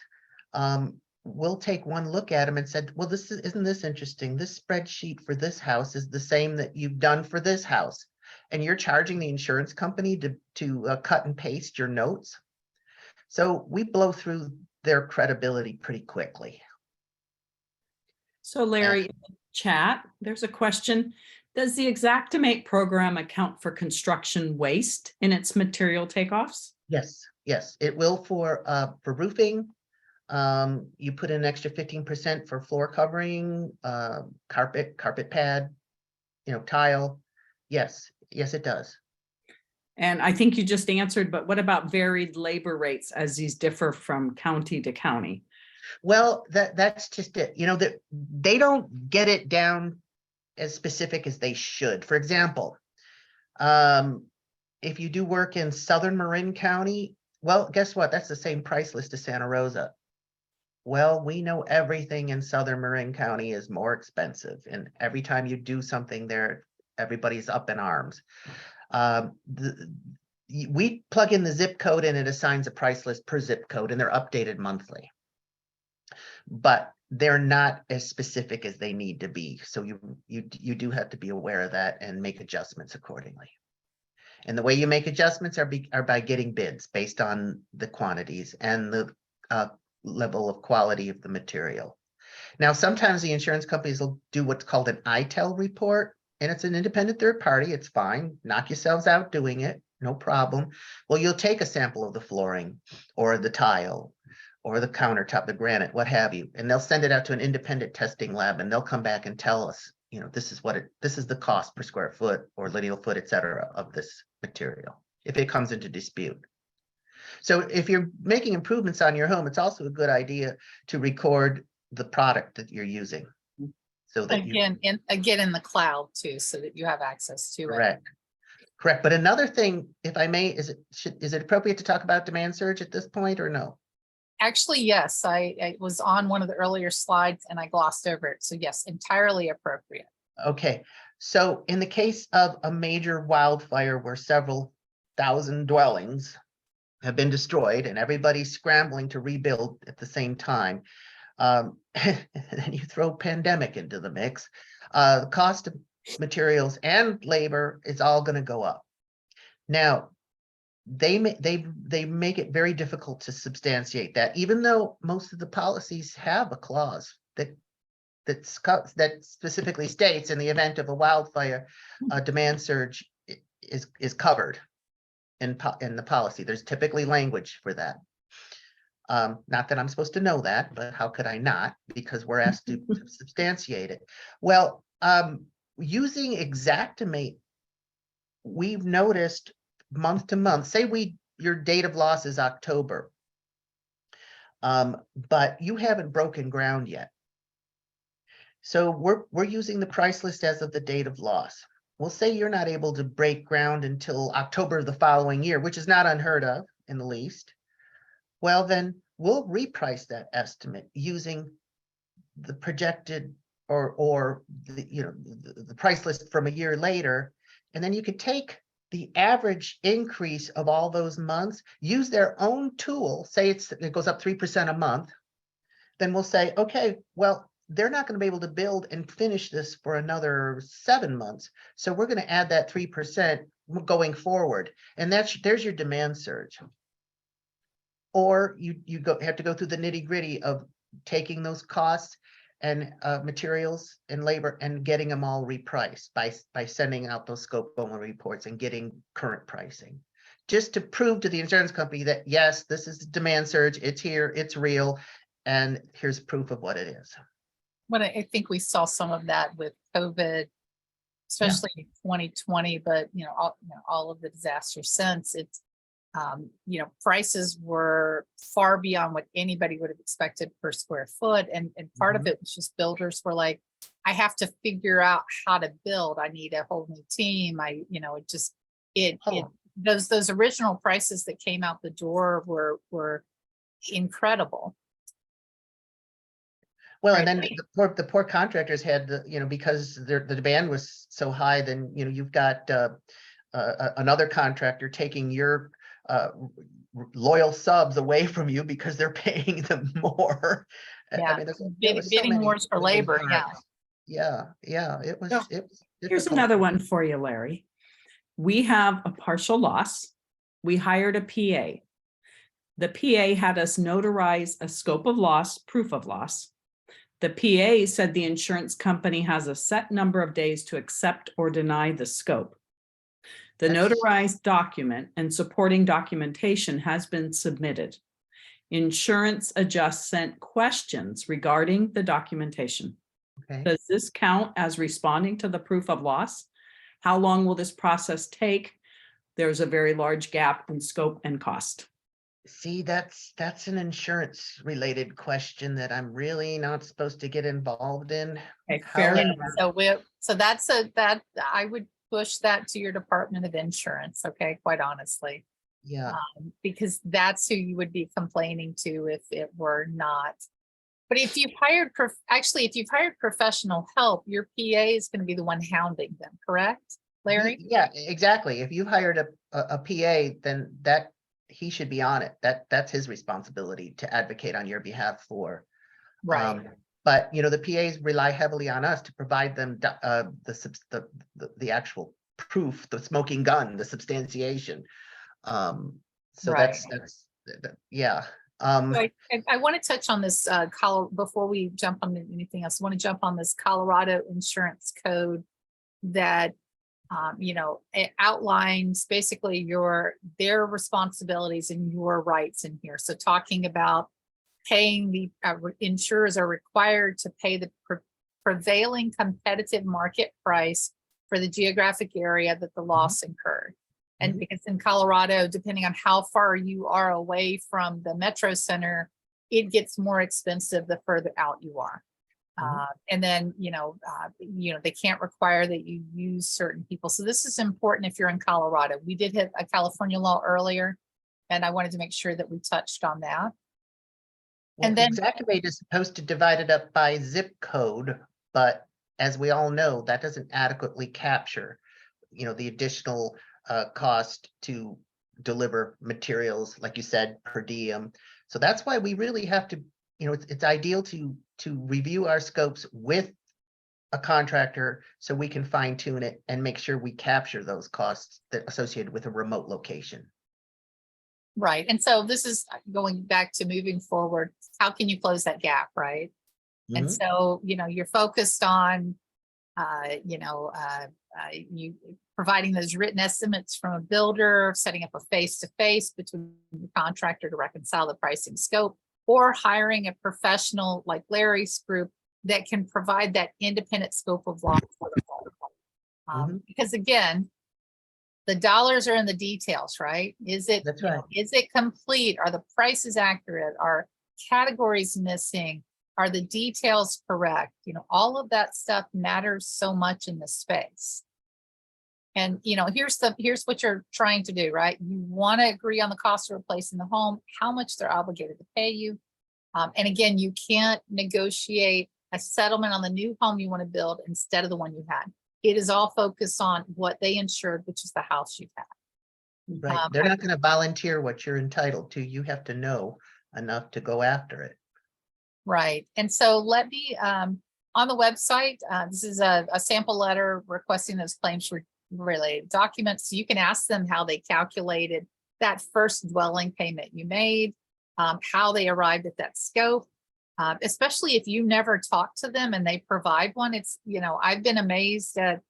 we'll take one look at them and said, well, isn't this interesting? This spreadsheet for this house is the same that you've done for this house. And you're charging the insurance company to cut and paste your notes. So we blow through their credibility pretty quickly. So Larry, in the chat, there's a question. Does the Xactimate program account for construction waste in its material takeoffs? Yes, it will for roofing. You put in an extra 15% for floor covering, carpet pad, tile. Yes, it does. And I think you just answered, but what about varied labor rates as these differ from county to county? Well, that's just it, you know, that they don't get it down as specific as they should. For example, if you do work in southern Marin County, well, guess what? That's the same price list as Santa Rosa. Well, we know everything in southern Marin County is more expensive, and every time you do something there, everybody's up in arms. We plug in the zip code and it assigns a price list per zip code, and they're updated monthly. But they're not as specific as they need to be. So you do have to be aware of that and make adjustments accordingly. And the way you make adjustments are by getting bids based on the quantities and the level of quality of the material. Now, sometimes the insurance companies will do what's called an ITEL report, and it's an independent third party. It's fine. Knock yourselves out doing it. No problem. Well, you'll take a sample of the flooring or the tile or the countertop, the granite, what have you, and they'll send it out to an independent testing lab, and they'll come back and tell us, you know, this is the cost per square foot or lineal foot, et cetera, of this material, if it comes into dispute. So if you're making improvements on your home, it's also a good idea to record the product that you're using. So that Again, in the cloud too, so that you have access to it. Correct. But another thing, if I may, is it appropriate to talk about demand surge at this point or no? Actually, yes, I was on one of the earlier slides and I glossed over it. So yes, entirely appropriate. Okay, so in the case of a major wildfire where several thousand dwellings have been destroyed and everybody's scrambling to rebuild at the same time, and then you throw pandemic into the mix, the cost of materials and labor is all going to go up. Now, they make it very difficult to substantiate that, even though most of the policies have a clause that specifically states in the event of a wildfire, demand surge is covered in the policy. There's typically language for that. Not that I'm supposed to know that, but how could I not? Because we're asked to substantiate it. Well, using Xactimate, we've noticed month to month, say your date of loss is October, but you haven't broken ground yet. So we're using the price list as of the date of loss. We'll say you're not able to break ground until October of the following year, which is not unheard of in the least. Well, then we'll reprice that estimate using the projected or the price list from a year later, and then you could take the average increase of all those months, use their own tool, say it goes up 3% a month, then we'll say, okay, well, they're not going to be able to build and finish this for another 7 months. So we're going to add that 3% going forward. And there's your demand surge. Or you have to go through the nitty gritty of taking those costs and materials and labor and getting them all repriced by sending out those scope only reports and getting current pricing, just to prove to the insurance company that yes, this is the demand surge, it's here, it's real, and here's proof of what it is. But I think we saw some of that with COVID, especially in 2020, but all of the disasters since. It's prices were far beyond what anybody would have expected per square foot. And part of it was just builders were like, I have to figure out how to build. I need a whole new team. Those original prices that came out the door were incredible. Well, and then the poor contractors had because the demand was so high, then you've got another contractor taking your loyal subs away from you because they're paying them more. Yeah, bidding wars for labor. Yeah. It was. Here's another one for you, Larry. We have a partial loss. We hired a PA. The PA had us notarize a scope of loss, proof of loss. The PA said the insurance company has a set number of days to accept or deny the scope. The notarized document and supporting documentation has been submitted. Insurance Adjust sent questions regarding the documentation. Okay. Does this count as responding to the proof of loss? How long will this process take? there's a very large gap in scope and cost. See, that's an insurance related question that I'm really not supposed to get involved in. Okay, fair However, enough. So that I would push that to your Department of Insurance, okay, quite honestly. yeah, Because that's who you would be complaining to if it were not. But if you've hired, if you've hired professional help, your PA is going to be the one hounding them, correct, Larry? yeah, exactly. If you hired a PA, then he should be on it. That's his responsibility to advocate on your behalf for. Right, But the PAs rely heavily on us to provide them the actual proof, the smoking gun, the substantiation. So right. yeah. I want to touch on this, before we jump on anything else, I want to jump on this Colorado insurance code that, it outlines basically their responsibilities and your rights in here. So talking about paying the insurers are required to pay the prevailing competitive market price for the geographic area that the loss incurred. And because in Colorado, depending on how far you are away from the metro center, it gets more expensive the further out you are. And then, they can't require that you use certain people. So this is important if you're in Colorado. We did hit a California law earlier, and I wanted to make sure that we touched on that. Well, And then- Xactimate is supposed to divide it up by zip code, but as we all know, that doesn't adequately capture, the additional cost to deliver materials, like you said, per diem. So that's why we really have to, it's ideal to review our scopes with a contractor so we can fine tune it and make sure we capture those costs that associated with a remote location. Right. And so this is going back to moving forward. How can you close that gap? Right. And so, you're focused on, you providing those written estimates from a builder, setting up a face-to-face between the contractor to reconcile the pricing scope, or hiring a professional like Larry's group that can provide that independent scope of law. Because again, the dollars are in the details, right? That's right. Is it complete? Are the prices accurate? Are categories missing? Are the details correct? All of that stuff matters so much in this space. And, here's what you're trying to do, right? You want to agree on the cost of replacing the home, how much they're obligated to pay you. And again, you can't negotiate a settlement on the new home you want to build instead of the one you had. It is all focused on what they insured, which is the house you've had. Right. They're not going to volunteer what you're entitled to. You have to know enough to go after it. Right. And so let me, on the website, this is a sample letter requesting those claims related documents. So you can ask them how they calculated that first dwelling payment you made, how they arrived at that scope, especially if you never talk to them and they provide one. It's, I've been amazed at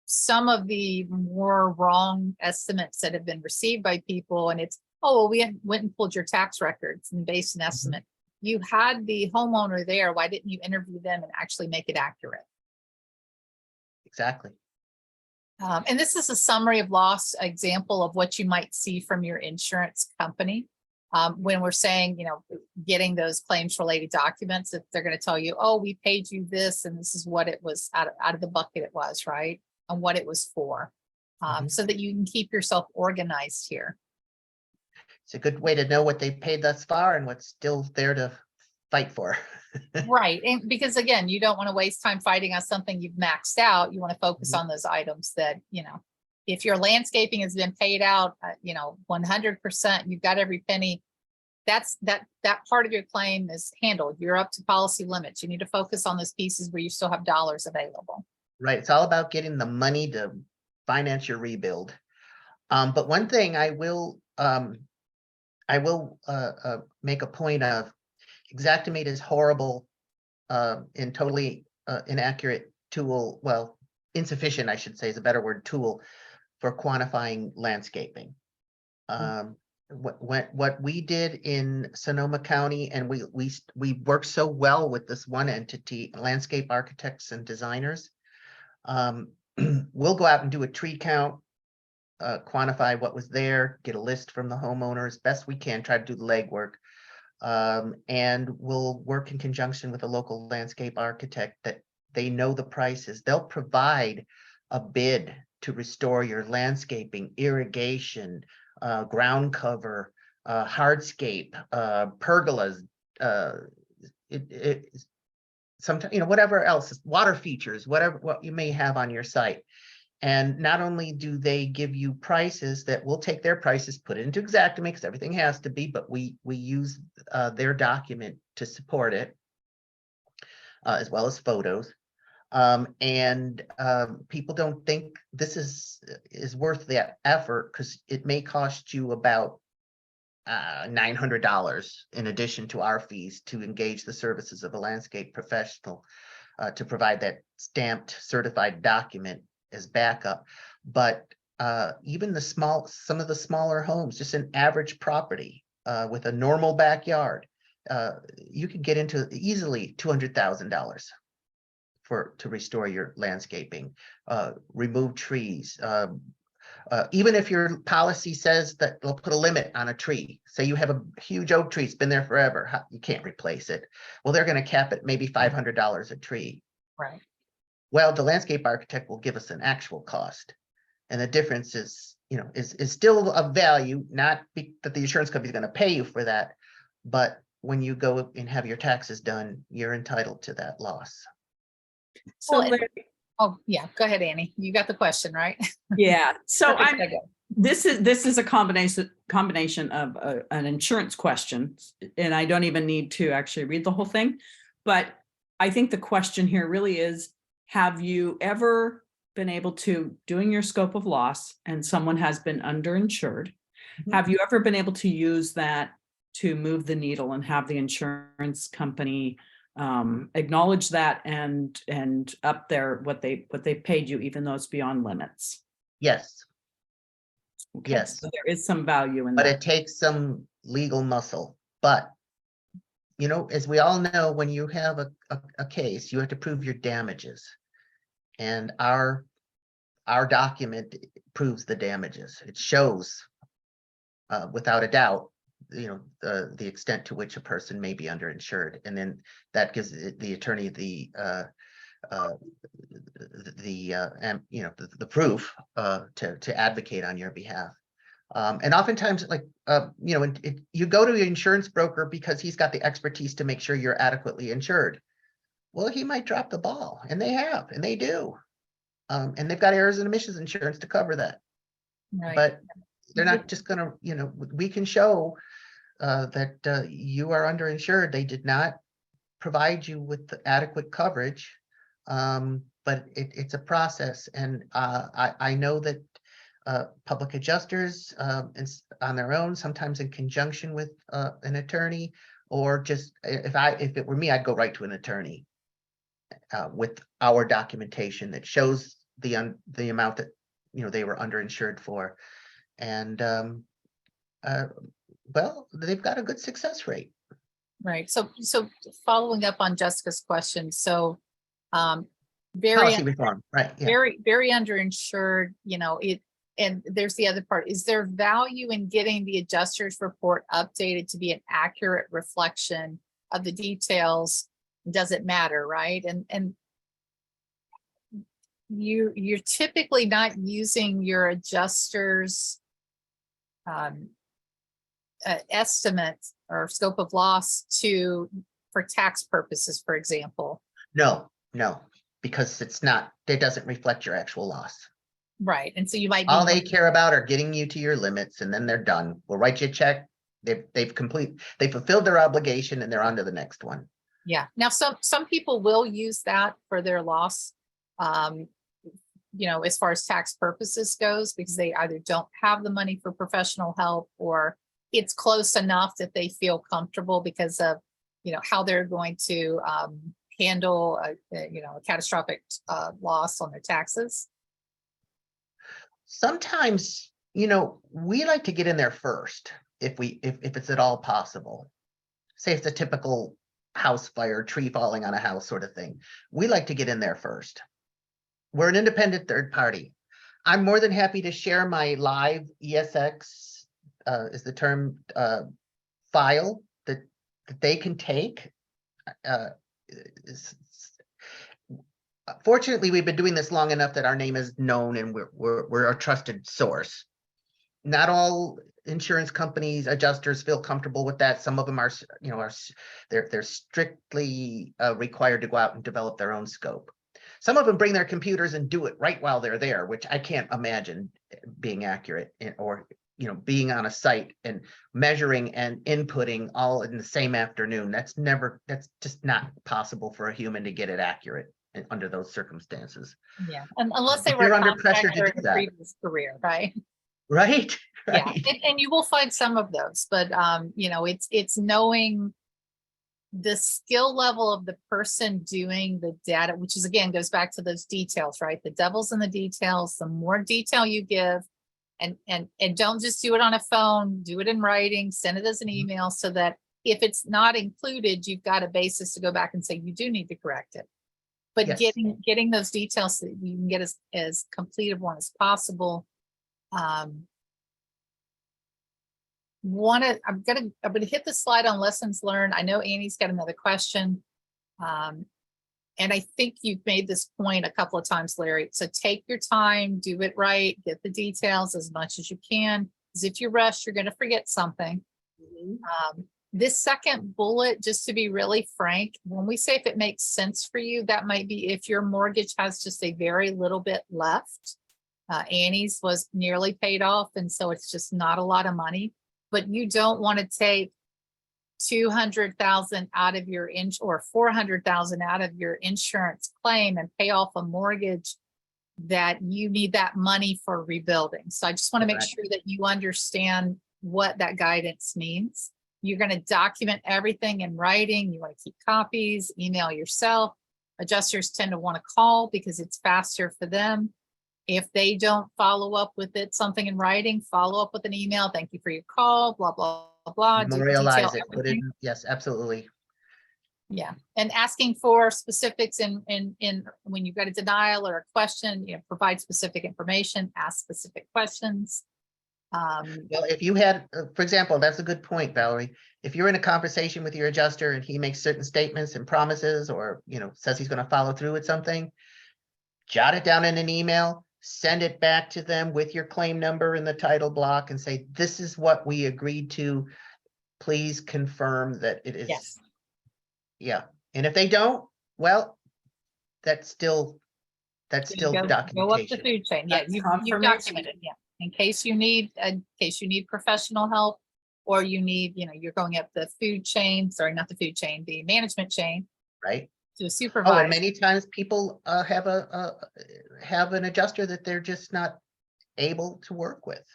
some of the more wrong estimates that have been received by people. And it's, oh, well, we went and pulled your tax records and based an estimate. You had the homeowner there. Why didn't you interview them and actually make it accurate? Exactly. And this is a summary of loss example of what you might see from your insurance company. When we're saying, getting those claims related documents, if they're going to tell you, oh, we paid you this, and this is what it was out of the bucket it was, right? And what it was for, so that you can keep yourself organized here. It's a good way to know what they paid thus far and what's still there to fight for. Right. And because again, you don't want to waste time fighting on something you've maxed out. You want to focus on those items that, if your landscaping has been paid out, 100%, you've got every penny. That part of your claim is handled. You're up to policy limits. You need to focus on those pieces where you still have dollars available. Right. It's all about getting the money to finance your rebuild. But one thing I will make a point of: Xactimate is horrible and totally inaccurate tool. Well, insufficient, I should say, is a better word, tool for quantifying landscaping. What we did in Sonoma County, and we worked so well with this one entity, landscape architects and designers. We'll go out and do a tree count quantify what was there, get a list from the homeowner as best we can, try to do the legwork. And we'll work in conjunction with a local landscape architect that they know the prices. They'll provide a bid to restore your landscaping, irrigation, ground cover, hardscape, pergolas, sometimes, whatever else, water features, whatever, what you may have on your site. And not only do they give you prices that we'll take their prices, put it into Xactimate, because everything has to be, but we use their document to support it, as well as photos. People don't think this is worth the effort, because it may cost you about $900 in addition to our fees to engage the services of a landscape professional to provide that stamped certified document as backup. But even some of the smaller homes, just an average property with a normal backyard, you could get into easily $200,000 to restore your landscaping, remove trees. Even if your policy says that they'll put a limit on a tree, say you have a huge oak tree, it's been there forever, you can't replace it. Well, they're going to cap it maybe $500 a tree. Right. Well, the landscape architect will give us an actual cost. And the difference is, is still of value, not that the insurance company is going to pay you for that. But when you go and have your taxes done, you're entitled to that loss. So Well, Larry, Oh, yeah, go ahead, Annie. You got the question, right? yeah, so Perfect, I'm, segue. this is a combination of an insurance question, and I don't even need to actually read the whole thing. But I think the question here really is, have you ever been able to, doing your scope of loss and someone has been underinsured, Mhm. have you ever been able to use that to move the needle and have the insurance company acknowledge that and up their what they paid you, even though it's beyond limits? Yes, Okay, yes, so there is some value in but that. it takes some legal muscle. But as we all know, when you have a case, you have to prove your damages. And our document proves the damages. It shows without a doubt, the extent to which a person may be underinsured. And then that gives the attorney the proof to advocate on your behalf. And oftentimes, like, you go to the insurance broker because he's got the expertise to make sure you're adequately insured. Well, he might drop the ball, and they have, and they do. And they've got errors and omissions insurance to cover that. Right. But they're not just gonna, we can show that you are underinsured. They did not provide you with the adequate coverage. But it's a process. And I know that public adjusters on their own, sometimes in conjunction with an attorney, or just if it were me, I'd go right to an attorney with our documentation that shows the amount that they were underinsured for. And well, they've got a good success rate. Right. So following up on Jessica's question, so very, Policy reform, right? Yeah. very underinsured, and there's the other part. Is there value in getting the adjuster's report updated to be an accurate reflection of the details? Does it matter, right? And you're typically not using your adjuster's estimate or scope of loss for tax purposes, for example. No, because it doesn't reflect your actual loss. Right. And so you might all they care about are getting you to your limits, and then they're done. We'll write you a check. They fulfilled their obligation, and they're on to the next one. Yeah. Now, some people will use that for their loss, as far as tax purposes goes, because they either don't have the money for professional help, or it's close enough that they feel comfortable because of, how they're going to handle a catastrophic loss on their taxes. Sometimes, we like to get in there first if it's at all possible. Say it's a typical house fire, tree falling on a house sort of thing. We like to get in there first. We're an independent third party. I'm more than happy to share my live ESX, is the term, file that they can take. Uh, is- Fortunately, we've been doing this long enough that our name is known and we're a trusted source. Not all insurance companies, adjusters feel comfortable with that. Some of them are, they're strictly required to go out and develop their own scope. Some of them bring their computers and do it right while they're there, which I can't imagine being accurate, or, being on a site and measuring and inputting all in the same afternoon. That's just not possible for a human to get it accurate under those circumstances. Yeah, unless they But were they're a under pressure to contractor do in a that. previous career, right? Right? Yeah, Right. and you will find some of those, but it's knowing the skill level of the person doing the data, which is, again, goes back to those details, right? The devil's in the details. The more detail you give, and don't just do it on a phone, do it in writing, send it as an email, so that if it's not included, you've got a basis to go back and say you do need to correct it. But Yes. getting those details so that you can get as complete of one as possible. I'm gonna hit the slide on lessons learned. I know Annie's got another question. And I think you've made this point a couple of times, Larry. So take your time, do it right, get the details as much as you can. Because if you rush, you're gonna forget something. This second bullet, just to be really frank, when we say if it makes sense for you, that might be if your mortgage has just a very little bit left. Annie's was nearly paid off, and so it's just not a lot of money. But you don't want to take 200,000 out of your or 400,000 out of your insurance claim and pay off a mortgage that you need that money for rebuilding. So I just want to make Correct. sure that you understand what that guidance means. You're going to document everything in writing. You want to keep copies, email yourself. Adjusters tend to want to call because it's faster for them. If they don't follow up with something in writing, follow up with an email. Thank you for your call, blah, blah, blah. Memorialize it, put it in, yes, absolutely. Yeah, and asking for specifics in when you've got a denial or a question, provide specific information, ask specific questions. Well, if you had, for example, that's a good point, Valerie. If you're in a conversation with your adjuster and he makes certain statements and promises, or, says he's going to follow through with something, jot it down in an email, send it back to them with your claim number in the title block and say, this is what we agreed to. Please confirm that it is. Yes. Yeah. And if they don't, well, that's still Go up the documentation. food chain. Yeah, That's you confirmation. documented. Yeah, in case you need professional help, or you need, you're going up the food chain. Sorry, not the food chain, the management chain Right. to a Oh, supervisor. and many times people have an adjuster that they're just not able to work with,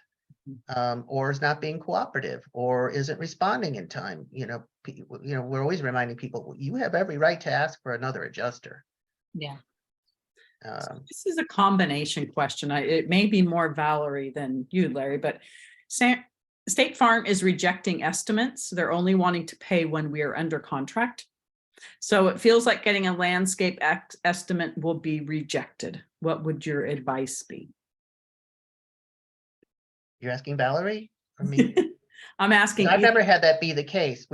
or is not being cooperative, or isn't responding in time. We're always reminding people, you have every right to ask for another adjuster. Yeah. This is a combination question. It may be more Valerie than you, Larry, but State Farm is rejecting estimates. They're only wanting to pay when we are under contract. So it feels like getting a landscape estimate will be rejected. What would your advice be? You're asking Valerie? I mean, I'm asking. I've never had that be the case.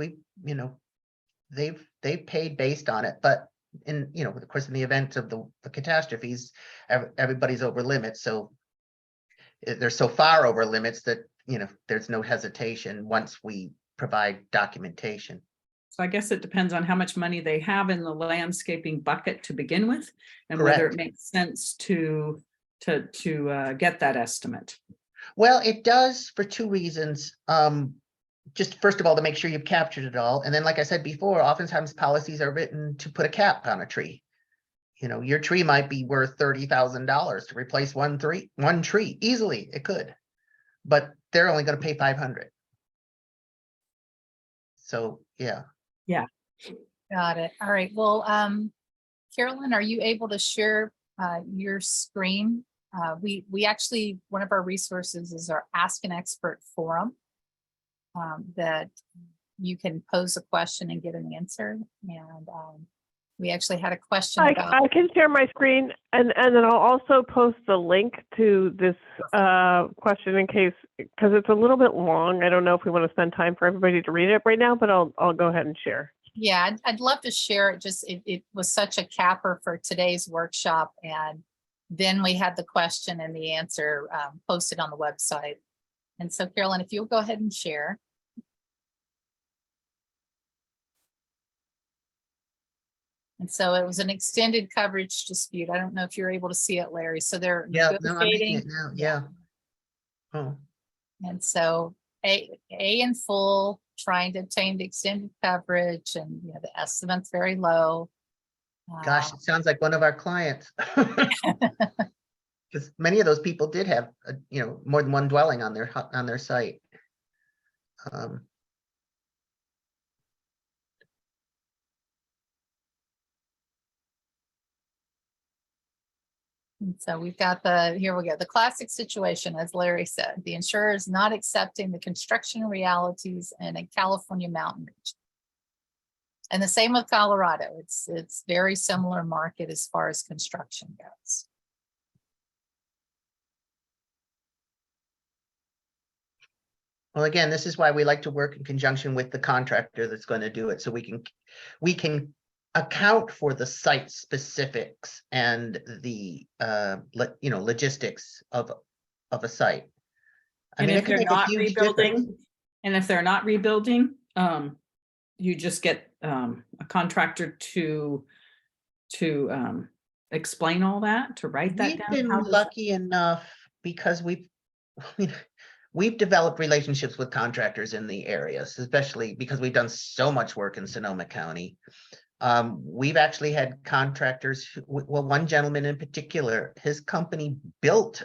They've paid based on it, but of course, in the event of the catastrophes, everybody's over limits. So they're so far over limits that, there's no hesitation once we provide documentation. So I guess it depends on how much money they have in the landscaping bucket to begin with, and Correct. whether it makes sense to get that estimate. Well, it does for two reasons. Just first of all, to make sure you've captured it all. And then, like I said before, oftentimes policies are written to put a cap on a tree. Your tree might be worth $30,000 to replace one tree. Easily, it could, but they're only going to pay $500. So, yeah. Yeah. Got it. All right. Well, Carolyn, are you able to share your screen? We actually, one of our resources is our Ask an Expert forum, that you can pose a question and get an answer. And We actually had a question I, about, I can share my screen and then I'll also post the link to this question in case, because it's a little bit long. I don't know if we want to spend time for everybody to read it right now, but I'll go ahead and share. yeah, I'd love to share it. Just, it was such a capper for today's workshop. And then we had the question and the answer posted on the website. And so Carolyn, if you'll go ahead and share. And so it was an extended coverage dispute. I don't know if you're able to see it, Larry. So they're Yeah, no, I'm making negotiating. it now, yeah. Oh, And so A in full, trying to obtain the extended coverage, and you know, the estimate's very low. gosh, it sounds like one of our clients. Because many of those people did have, you know, more than one dwelling on their site. And so we've got here we go, the classic situation, as Larry said, the insurer is not accepting the construction realities in a California mountain region. And the same with Colorado. It's very similar market as far as construction goes. Well, again, this is why we like to work in conjunction with the contractor that's going to do it, so we can account for the site specifics and the you know, logistics of a site. I And mean, if it can they're make a not huge difference. rebuilding, and if they're not rebuilding, you just get a contractor to explain all that, to write that We've down. been How does- lucky enough because we've developed relationships with contractors in the areas, especially because we've done so much work in Sonoma County. We've actually had contractors, well, one gentleman in particular, his company built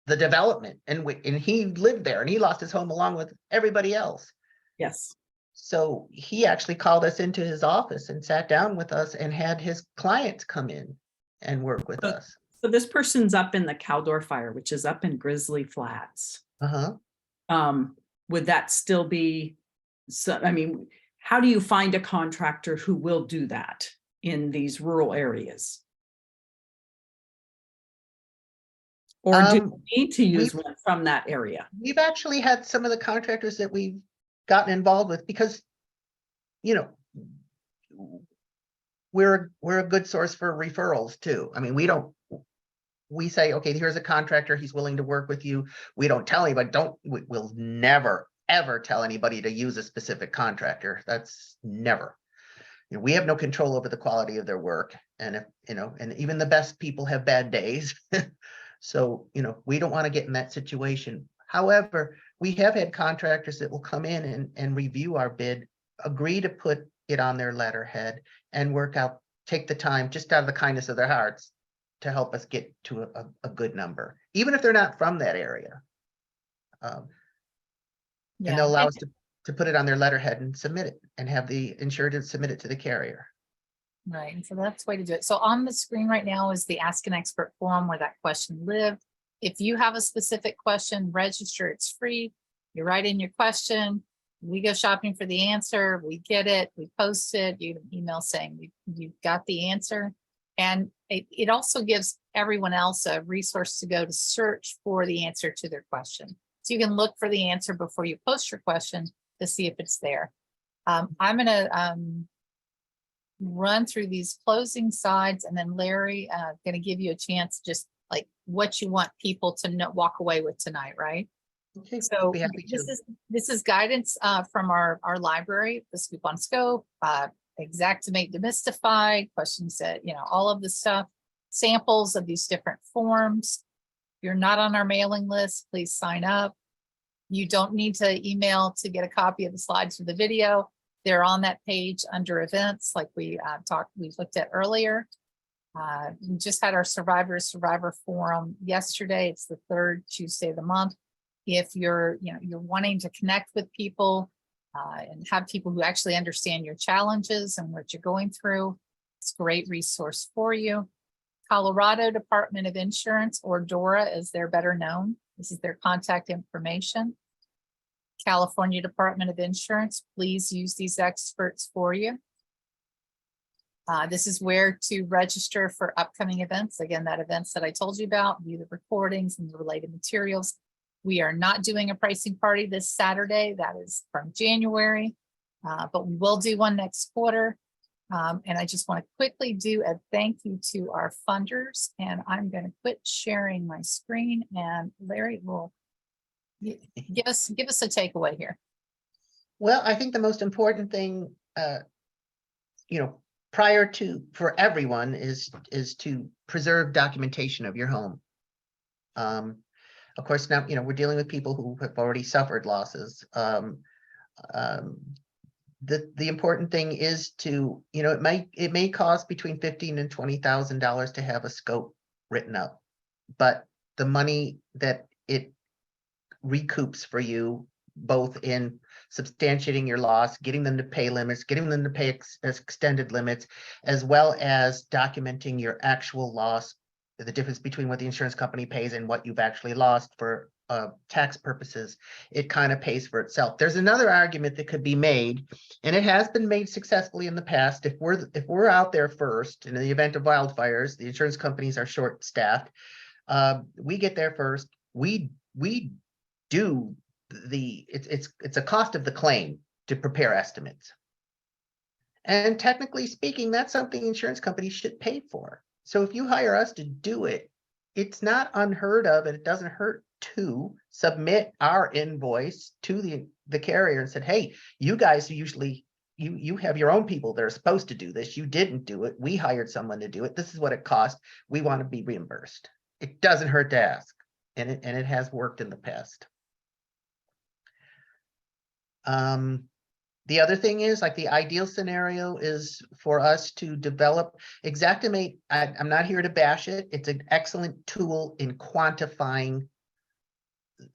the development and he lived there and he lost his home along with everybody else. Yes. So he actually called us into his office and sat down with us and had his clients come in and work with us. So this person's up in the Caldor Fire, which is up in Grizzly Flats. Uh-huh. Would that still be, so, I mean, how do you find a contractor who will do that in these rural areas? Or do you need to use one from that area? We've actually had some of the contractors that we've gotten involved with because, you know, we're a good source for referrals too. I mean, we say, okay, here's a contractor, he's willing to work with you. We don't tell anybody, we'll never, ever tell anybody to use a specific contractor. That's never. You know, we have no control over the quality of their work. And if, you know, and even the best people have bad days. So, you know, we don't want to get in that situation. However, we have had contractors that will come in and review our bid, agree to put it on their letterhead and work out, take the time just out of the kindness of their hearts to help us get to a good number, even if they're not from that area. And they'll allow us to put it on their letterhead and submit it and have the insured submit it to the carrier. Right, and so that's the way to do it. So on the screen right now is the Ask an Expert forum where that question lived. If you have a specific question, register, it's free. You write in your question, we go shopping for the answer, we get it, we post it, you email saying you've got the answer. And it also gives everyone else a resource to go to search for the answer to their question. So you can look for the answer before you post your question to see if it's there. I'm gonna run through these closing sides, and then Larry, going to give you a chance, just like what you want people to know, walk away with tonight, right? Okay, So be happy to. this is guidance from our library, the Scoop on Scope, Xactimate Demystified, questions that, you know, all of the stuff, samples of these different forms. If you're not on our mailing list, please sign up. You don't need to email to get a copy of the slides for the video. They're on that page under events, like we looked at earlier. We just had our Survivor Forum yesterday. It's the third Tuesday of the month. If you're wanting to connect with people and have people who actually understand your challenges and what you're going through, it's a great resource for you. Colorado Department of Insurance, or DORA as they're better known. This is their contact information. California Department of Insurance, please use these experts for you. This is where to register for upcoming events. Again, that events that I told you about, view the recordings and the related materials. We are not doing a pricing party this Saturday. That is from January, but we will do one next quarter. And I just want to quickly do a thank you to our funders, and I'm going to quit sharing my screen, and Larry will give us a takeaway here. Well, I think the most important thing, prior to, for everyone is to preserve documentation of your home. Of course, now, we're dealing with people who have already suffered losses. The important thing is to, it may cost between $15,000 and $20,000 to have a scope written up, but the money that it recoups for you, both in substantiating your loss, getting them to pay limits, getting them to pay extended limits, as well as documenting your actual loss, the difference between what the insurance company pays and what you've actually lost for tax purposes, it kind of pays for itself. There's another argument that could be made, and it has been made successfully in the past. If we're out there first, in the event of wildfires, the insurance companies are short-staffed. We get there first. We do it's a cost of the claim to prepare estimates. And technically speaking, that's something insurance companies should pay for. So if you hire us to do it, it's not unheard of, and it doesn't hurt to submit our invoice to the carrier and said, hey, you guys usually, you have your own people that are supposed to do this. You didn't do it. We hired someone to do it. This is what it cost. We want to be reimbursed. It doesn't hurt to ask, and it has worked in the past. The other thing is, like, the ideal scenario is for us to develop Xactimate. I'm not here to bash it. It's an excellent tool in quantifying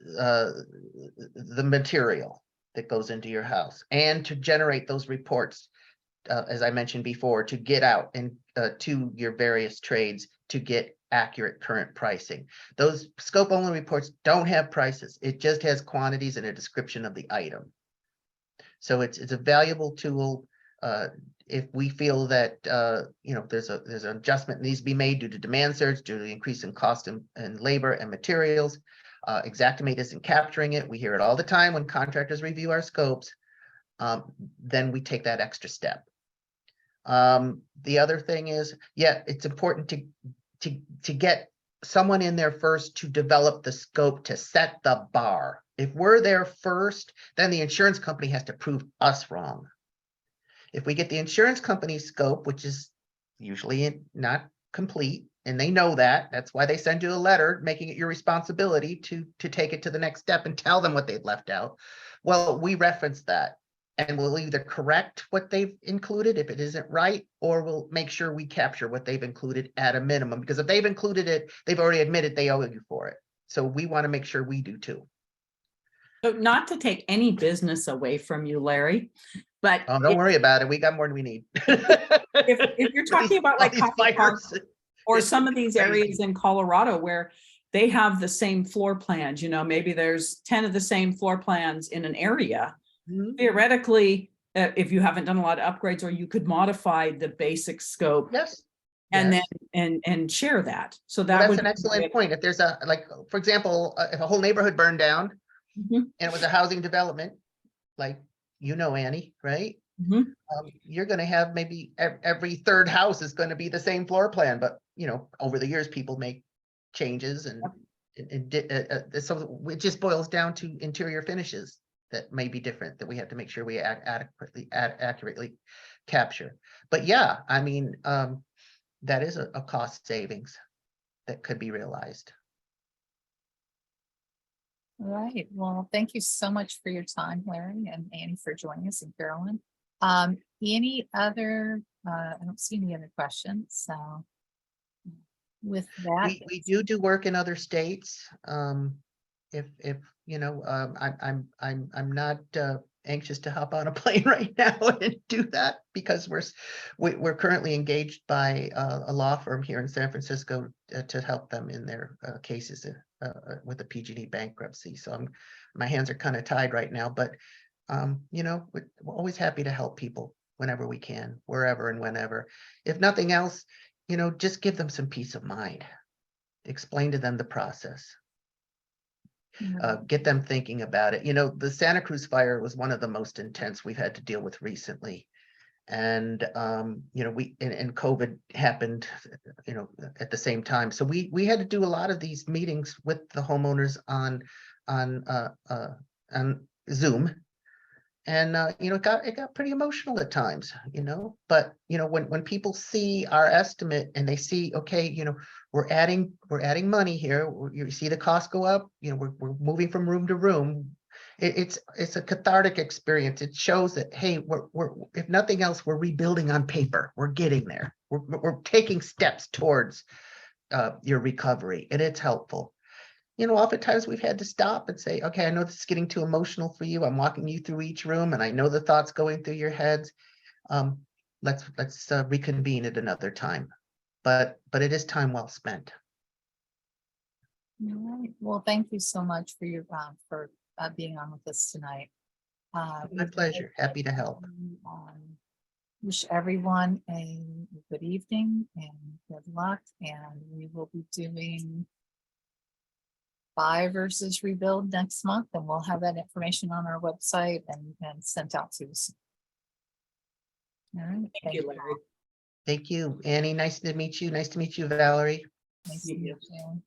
the material that goes into your house and to generate those reports, as I mentioned before, to get out and to your various trades to get accurate current pricing. Those scope only reports don't have prices. It just has quantities and a description of the item. So it's a valuable tool. If we feel that there's an adjustment that needs to be made due to demand surge, due to the increase in cost and labor and materials, Xactimate isn't capturing it. We hear it all the time when contractors review our scopes. Then we take that extra step. The other thing is, it's important to get someone in there first to develop the scope, to set the bar. If we're there first, then the insurance company has to prove us wrong. If we get the insurance company's scope, which is usually not complete, and they know that, that's why they send you a letter making it your responsibility to take it to the next step and tell them what they've left out. Well, we reference that, and we'll either correct what they've included if it isn't right, or we'll make sure we capture what they've included at a minimum, because if they've included it, they've already admitted they owe you for it. So we want to make sure we do too. So not to take any business away from you, Larry, but Oh, don't worry about it. We got more than we need. if you're talking about like Coffee Park or some of these crazy. areas in Colorado where they have the same floor plans, maybe there's 10 of the same floor plans in an area. Mhm. Theoretically, if you haven't done a lot of upgrades, or you could modify the basic scope. Yes. And Yes. then and share that. So Well, that that's would an be excellent point. If there's for example, if a whole neighborhood burned down Mhm. and it was a housing development, like, Annie, right? Mhm. You're going to have maybe every third house is going to be the same floor plan, but over the years people make changes, and so it just boils down to interior finishes that may be different, that we have to make sure we accurately capture. But yeah, I mean, that is a cost savings that could be realized. All right. Well, thank you so much for your time, Larry, and Annie for joining us, and Carolyn. Any other, I don't see any other questions. So with that, We do work in other states. If I'm not anxious to hop on a plane right now and do that, because we're currently engaged by a law firm here in San Francisco to help them in their cases with the PG&E bankruptcy. So my hands are kind of tied right now, but we're always happy to help people whenever we can, wherever and whenever. If nothing else, just give them some peace of mind. Explain to them the process. Get them thinking about it. The Santa Cruz fire was one of the most intense we've had to deal with recently. And, and COVID happened, at the same time. So we had to do a lot of these meetings with the homeowners on Zoom. And, it got pretty emotional at times, but, when people see our estimate and they see, okay, we're adding money here, you see the cost go up, we're moving from room to room. It's a cathartic experience. It shows that, hey, we're if nothing else, we're rebuilding on paper. We're getting there. We're taking steps towards your recovery, and it's helpful. Oftentimes we've had to stop and say, okay, I know this is getting too emotional for you. I'm walking you through each room, and I know the thoughts going through your heads. Let's reconvene at another time. But it is time well spent. All right. Well, thank you so much for your being on with us tonight. My pleasure. Happy to help. Wish everyone a good evening and good luck. And we will be doing Buy versus Rebuild next month, and we'll have that information on our website and sent out to us. All right. Thank you, Larry. Thank you, Annie. Nice to meet you. Nice to meet you, Valerie. Nice to meet you.